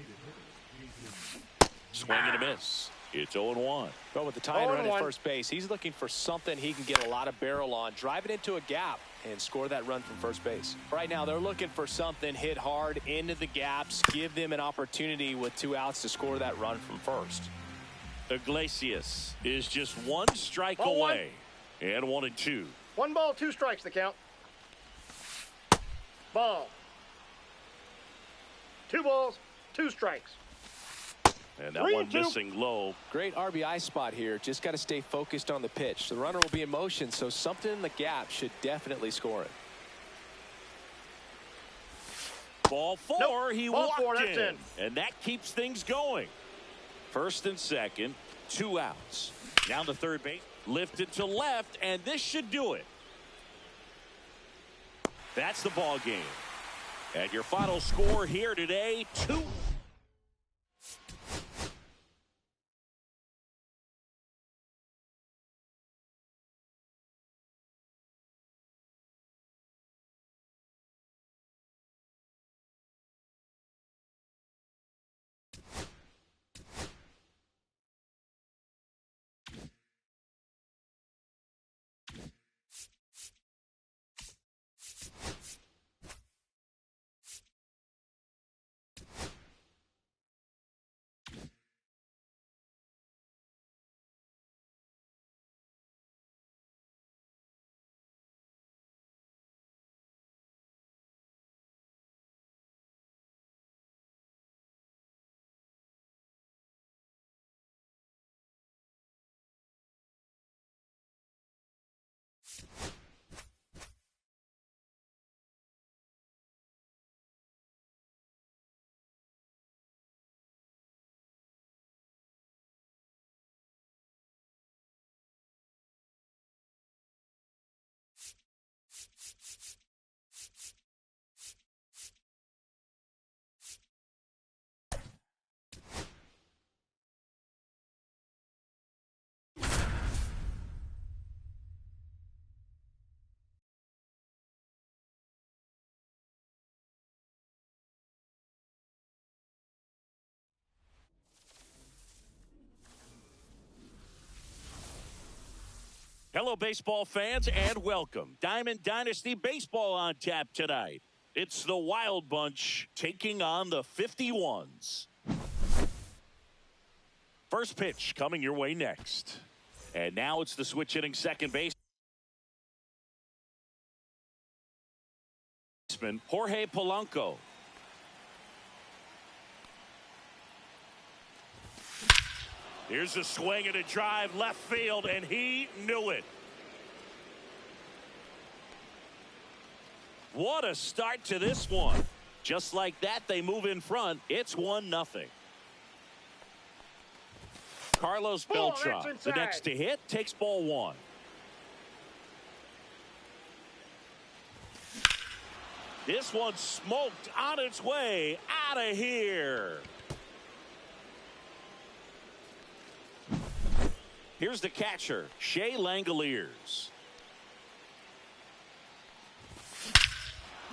Swing and a miss. It's 0-1. Well, with the tying run at first base, he's looking for something he can get a lot of barrel on. Drive it into a gap and score that run from first base. Right now, they're looking for something hit hard into the gaps, give them an opportunity with 2 outs to score that run from first. Iglesias is just 1 strike away. And 1-2. 1 ball, 2 strikes the count. Ball. 2 balls, 2 strikes. And that one missing low. Great RBI spot here. Just got to stay focused on the pitch. The runner will be in motion, so something in the gap should definitely score it. Ball 4. Nope. He Ball walked 4, that's in. And that keeps things going. First and second, 2 outs. Down to third base. Lifted to left, and this should do it. That's the ball game. And your final score here today, 2. Hello, baseball fans, and welcome. Diamond Dynasty Baseball on tap tonight. It's the Wild Bunch taking on the 51s. First pitch coming your way next. And now it's the switch hitting second baseman, Jorge Polanco. Here's a swing and a drive left field, and he knew it. What a start to this one. Just like that, they move in front. It's 1-0. Carlos Beltran, the next to hit, takes ball 1. This one smoked on its way out of here. Here's the catcher, Shea Langoliers.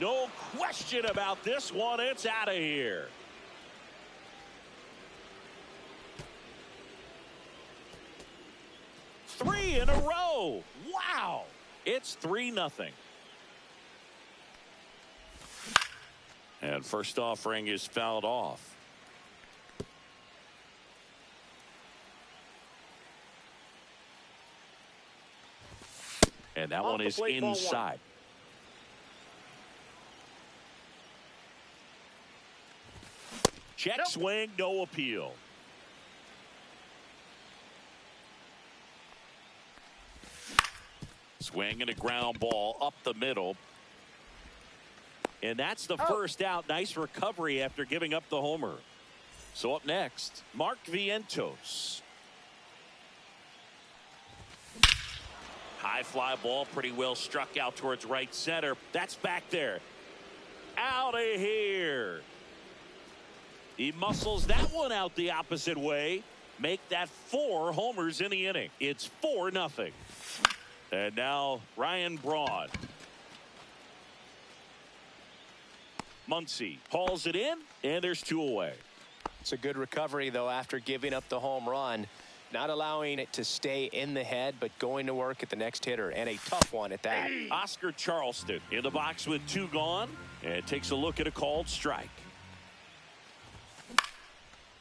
No question about this one. It's out of here. Three in a row. Wow. It's 3-0. And first offering is fouled off. And that one is inside. Check swing, no appeal. Swing and a ground ball up the middle. And that's the first out. Nice recovery after giving up the homer. So up next, Mark Vientos. High fly ball, pretty well struck out towards right center. That's back there. Out of here. He muscles that one out the opposite way. Make that 4 homers in the inning. It's 4-0. And now Ryan Braun. Muncy hauls it in, and there's 2 away. It's a good recovery, though, after giving up the home run. Not allowing it to stay in the head, but going to work at the next hitter, and a tough one at that. Oscar Charleston in the box with 2 gone, and takes a look at a called strike.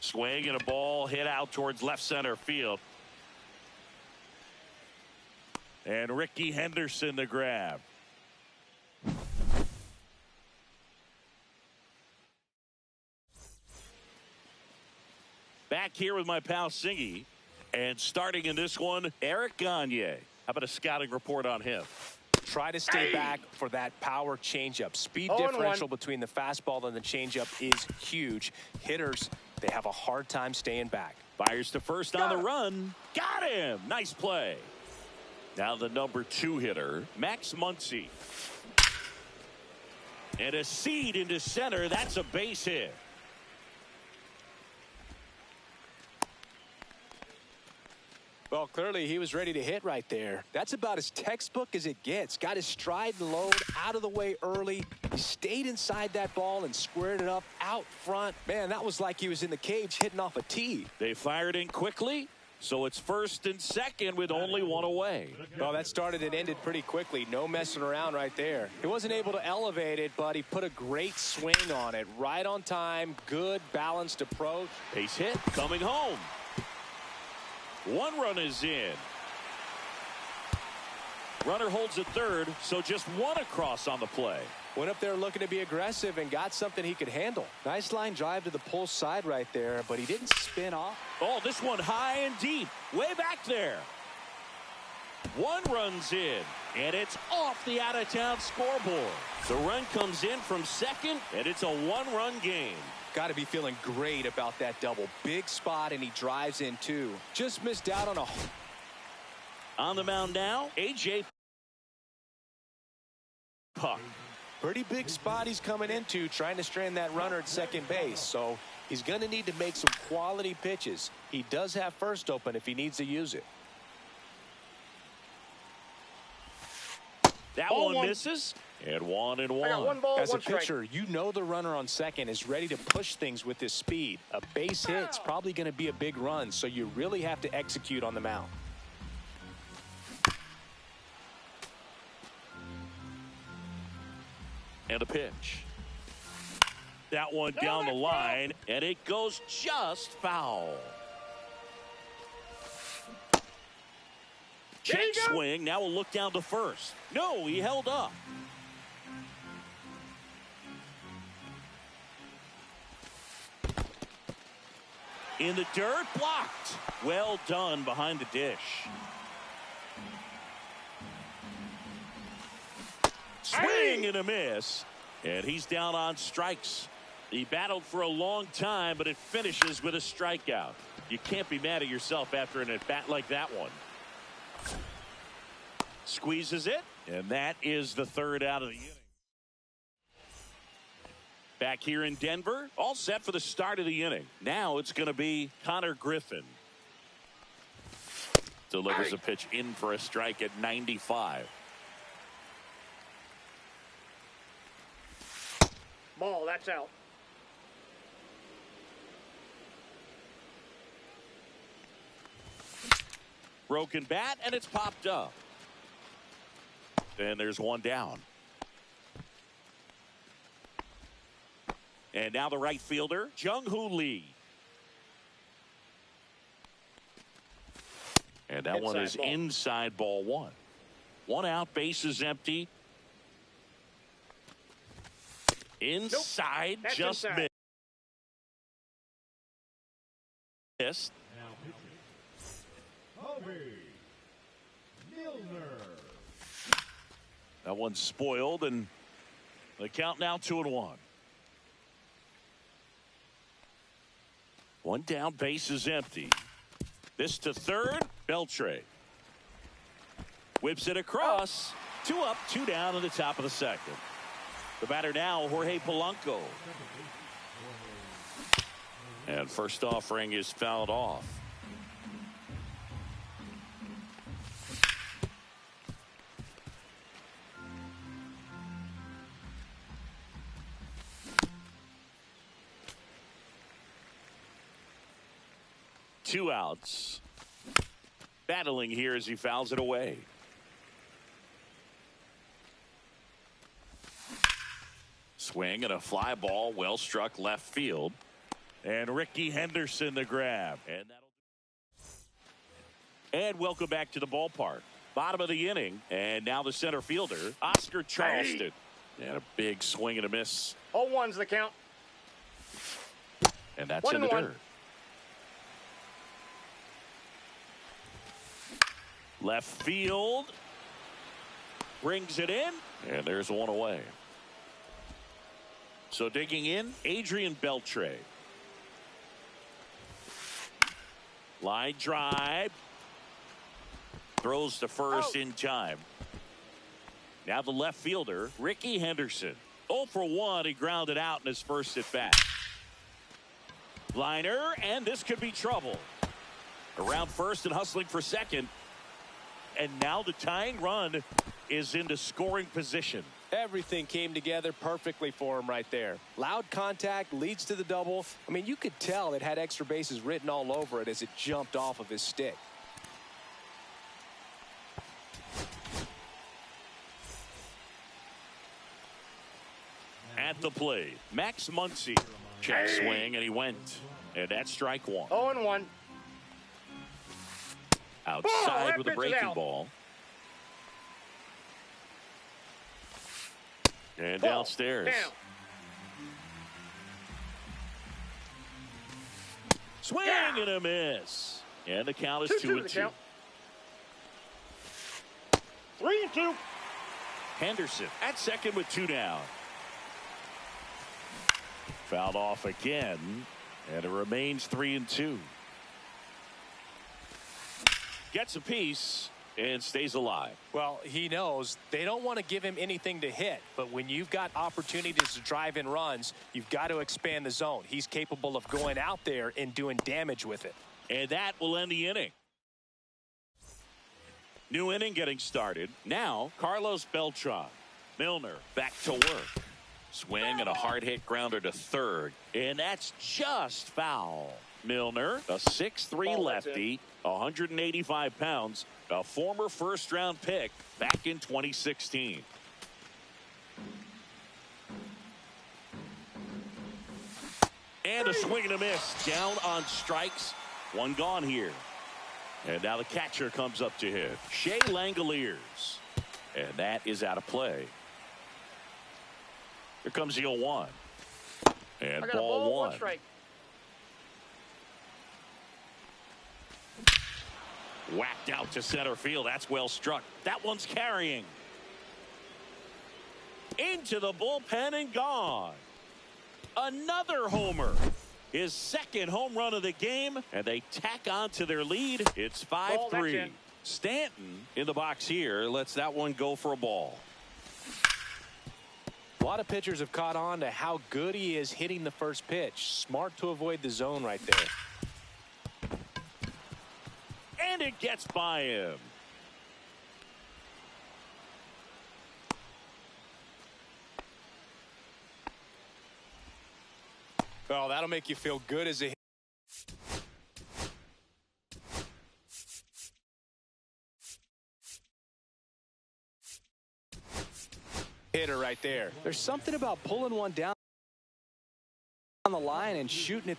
Swing and a ball hit out towards left center field. And Ricky Henderson the grab. Back here with my pal Singy. And starting in this one, Eric Gagne. How about a scouting report on him? Try to stay back for that power changeup. Speed differential between the fastball and the changeup is huge. Hitters, they have a hard time staying back. Fires to first on the run. Got him. Nice play. Now the number 2 hitter, Max Muncy. And a seed into center. That's a base hit. Well, clearly he was ready to hit right there. That's about as textbook as it gets. Got his stride and load out of the way early. He stayed inside that ball and squared it up out front. Man, that was like he was in the cage hitting off a tee. They fired in quickly, so it's first and second with only 1 away. Well, that started and ended pretty quickly. No messing around right there. He wasn't able to elevate it, but he put a great swing on it. Right on time, good balanced approach. Base hit coming home. 1 run is in. Runner holds at third, so just 1 across on the play. Went up there looking to be aggressive and got something he could handle. Nice line drive to the pull side right there, but he didn't spin off. Oh, this one high and deep, way back there. 1 runs in, and it's off the out-of-town scoreboard. The run comes in from second, and it's a 1-run game. Got to be feeling great about that double. Big spot, and he drives in too. Just missed out on a... On the mound now, A.J. Puck. Pretty big spot he's coming into, trying to strand that runner at second base. So he's going to need to make some quality pitches. He does have first open if he needs to use it. That one misses. And 1-1. I got 1 ball, As 1 a pitcher, you know the runner on second is ready to push things with his speed. A base hit's probably going to be a big run, so you really have to execute on the mound. And a pitch. That one down the line, and it goes just foul. Check swing. Now we'll look down to first. No, he held up. In the dirt, blocked. Well done behind the dish. Swing and a miss. And he's down on strikes. He battled for a long time, but it finishes with a strikeout. You can't be mad at yourself after an at-bat like that one. Squeezes it, and that is the 3rd out of the inning. Back here in Denver, all set for the start of the inning. Now it's going to be Connor Griffin. Delivers a pitch in for a strike at 95. Ball, that's out. Broken bat, and it's popped up. And there's 1 down. And now the right fielder, Jung-Hoo Lee. And that one is inside ball 1. One out, base is empty. Inside, Nope. just inside. missed. Now pitching. Hobie Milner. That one's spoiled, and the count now 2-1. One down, base is empty. This to third, Beltre. Whips it across. 2 up, 2 down in the top of the second. The batter now, Jorge Polanco. And first offering is fouled off. Two outs. Battling here as he fouls it away. Swing and a fly ball, well struck left field. And Ricky Henderson the grab. And welcome back to the ballpark. Bottom of the inning. And now the center fielder, Oscar Charleston. And a big swing and a miss. 0-1's the count. And that's in the dirt. Left field. Brings it in. And there's one away. So digging in, Adrian Beltre. Line drive. Throws to first in time. Now the left fielder, Ricky Henderson. 0 for 1. He grounded out in his first at bat. Liner, and this could be trouble. Around first and hustling for second. And now the tying run is into scoring position. Everything came together perfectly for him right there. Loud contact leads to the double. I mean, you could tell it had extra bases written all over it as it jumped off of his stick. At the plate, Max Muncy. Check swing, and he went. And that's strike one. 0-1. Outside with a breaking ball. And downstairs. Down. Swing and a miss. And the count is 2-2. 3-2. Henderson at second with 2 down. Fouled off again. And it remains 3-2. Gets a piece and stays alive. Well, he knows they don't want to give him anything to hit, but when you've got opportunities to drive in runs, you've got to expand the zone. He's capable of going out there and doing damage with it. And that will end the inning. New inning getting started. Now, Carlos Beltran. Milner back to work. Swing and a hard hit grounder to third. And that's just foul. Milner, a 6'3 lefty, 185 pounds, a former first-round pick back in 2016. And a swing and a miss. Down on strikes. One gone here. And now the catcher comes up to hit. Shea Langoliers. And that is out of play. Here comes the 0-1. And ball one. Strike. Whacked out to center field. That's well struck. That one's carrying. Into the bullpen and gone. Another homer. His second home run of the game. And they tack on to their lead. It's 5-3. Stanton in the box here. Lets that one go for a ball. A lot of pitchers have caught on to how good he is hitting the first pitch. Smart to avoid the zone right there. And it gets by him. Well, that'll make you feel good as a hitter right there. There's something about pulling one down on the line and shooting it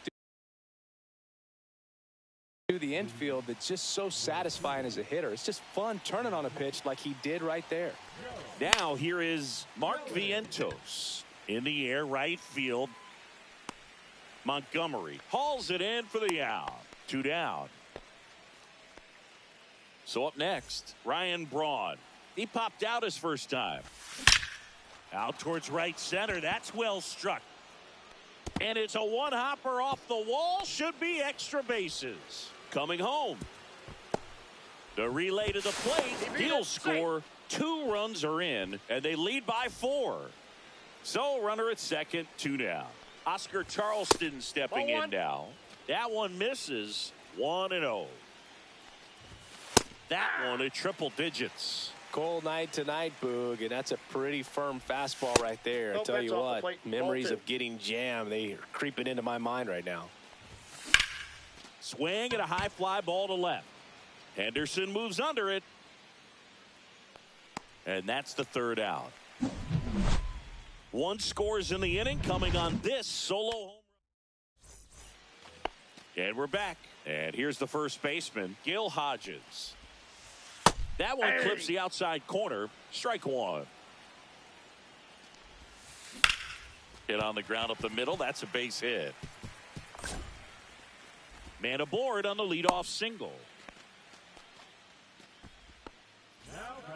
to the infield that's just so satisfying as a hitter. It's just fun turning on a pitch like he did right there. Now here is Mark Vientos in the air, right field. Montgomery hauls it in for the out. 2 down. So up next, Ryan Braun. He popped out his first time. Out towards right center. That's well struck. And it's a one-hopper off the wall. Should be extra bases. Coming home. The relay to the plate. He'll score. 2 runs are in, and they lead by 4. So runner at second, 2 down. Oscar Charleston stepping in now. That one misses. 1-0. That one at triple digits. Cold night tonight, Boog, and that's a pretty firm fastball right there. I tell you what, memories of getting jammed, they are creeping into my mind right now. Swing and a high fly ball to left. Henderson moves under it. And that's the 3rd out. 1 scores in the inning coming on this solo home run. And we're back. And here's the first baseman, Gil Hodges. That one clips the outside corner. Strike 1. Hit on the ground up the middle. That's a base hit. Man aboard on the leadoff single.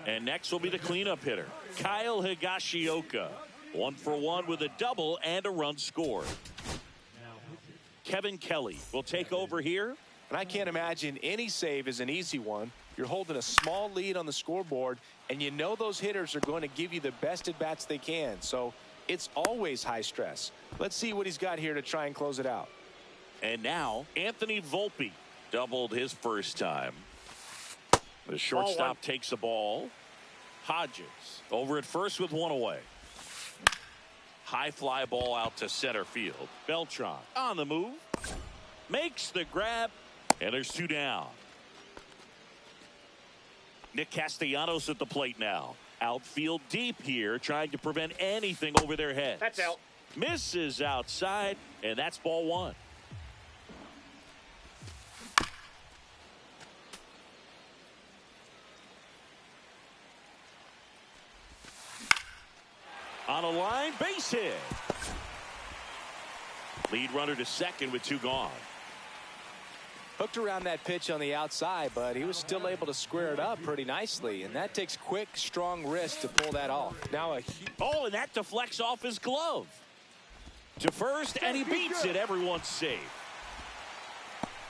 And next will be the cleanup hitter, Kyle Higashioka. 1 for 1 with a double and a run scored. Kevin Kelly will take over here. And I can't imagine any save is an easy one. You're holding a small lead on the scoreboard, and you know those hitters are going to give you the best at-bats they can. So it's always high stress. Let's see what he's got here to try and close it out. And now Anthony Volpe doubled his first time. The shortstop takes the ball. Hodges over at first with 1 away. High fly ball out to center field. Beltran on the move. Makes the grab. And there's 2 down. Nick Castellanos at the plate now. Outfield deep here, trying to prevent anything over their heads. That's out. Misses outside, and that's ball 1. On a line, base hit. Lead runner to second with 2 gone. Hooked around that pitch on the outside, but he was still able to square it up pretty nicely. And that takes quick, strong wrist to pull that off. Now and that deflects off his glove. To first, and he beats it. Everyone's safe.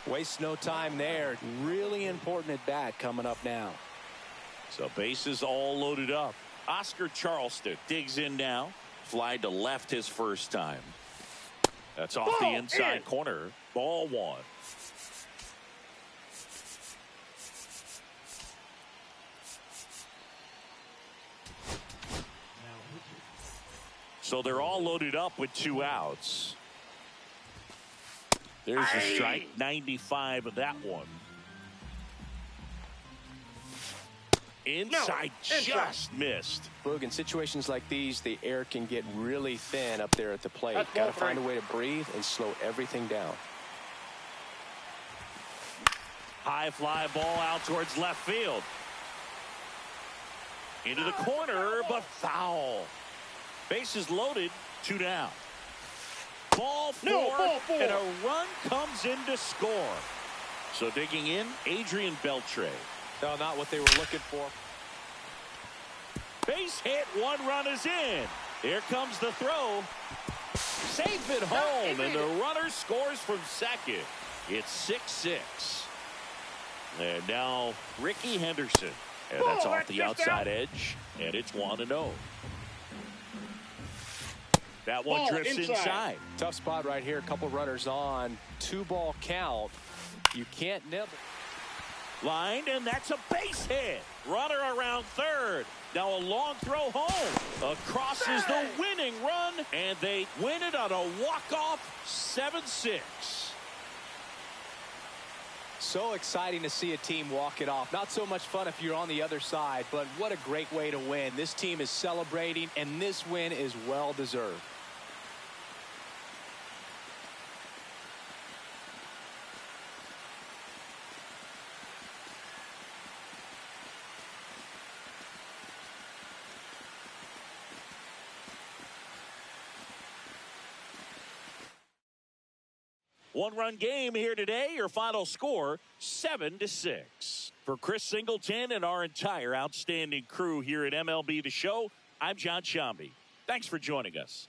Waste no time there. Really important at bat coming up now. So bases all loaded up. Oscar Charleston digs in now. Fly to left his first time. That's off the inside corner. Ball 1. So they're all loaded up with 2 outs. There's the strike. 95 of that one. Inside, just missed. Boog, in situations like these, the air can get really thin up there at the plate. Got to find a way to breathe and slow everything down. High fly ball out towards left field. Into the corner, but foul. Bases loaded, 2 down. Ball 4, and a run comes in to score. So digging in, Adrian Beltre. No, not what they were looking for. Base hit, 1 run is in. Here comes the throw. Safe at home, and the runner scores from second. It's 6-6. And now Ricky Henderson. And that's off the outside edge, and it's 1-0. That one drifts inside. Tough spot right here. A couple runners on. 2-ball count. You can't nibble. Lined, and that's a base hit. Runner around third. Now a long throw home. Across is the winning run, and they win it on a walk-off 7-6. So exciting to see a team walk it off. Not so much fun if you're on the other side, but what a great way to win. This team is celebrating, and this win is well deserved. One-run game here today. Your final score, 7-6. For Chris Singleton and our entire outstanding crew here at MLB The Show, I'm John Shambi. Thanks for joining us.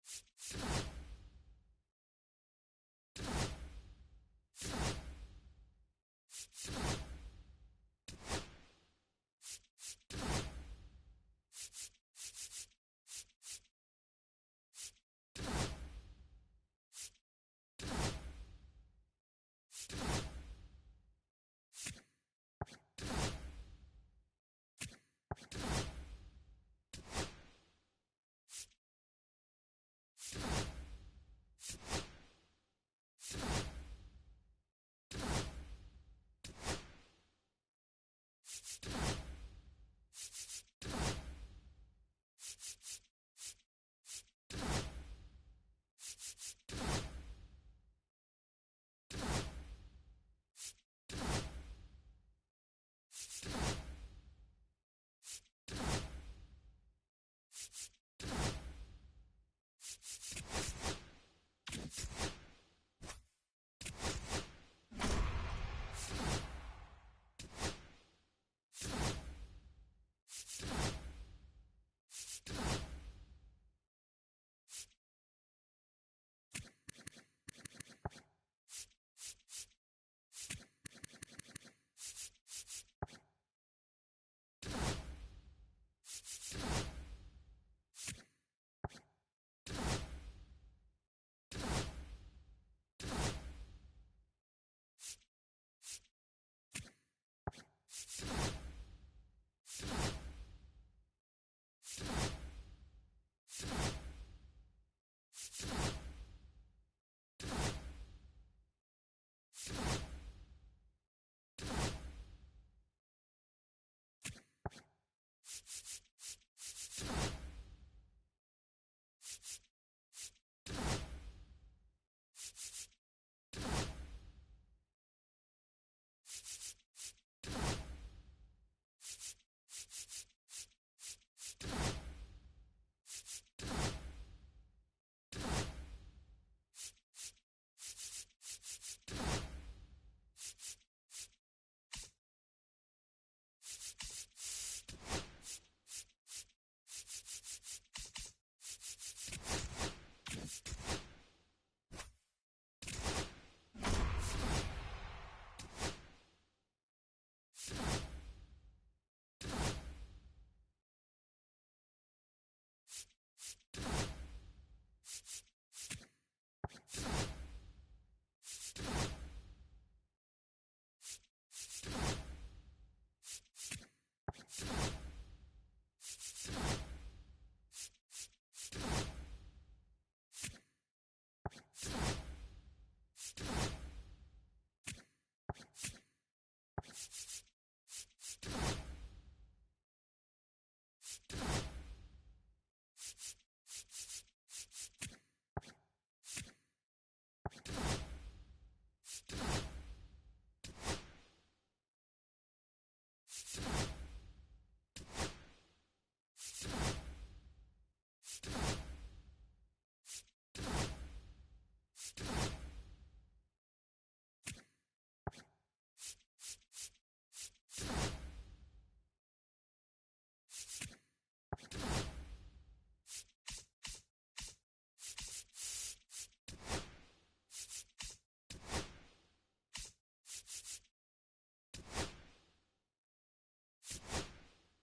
it.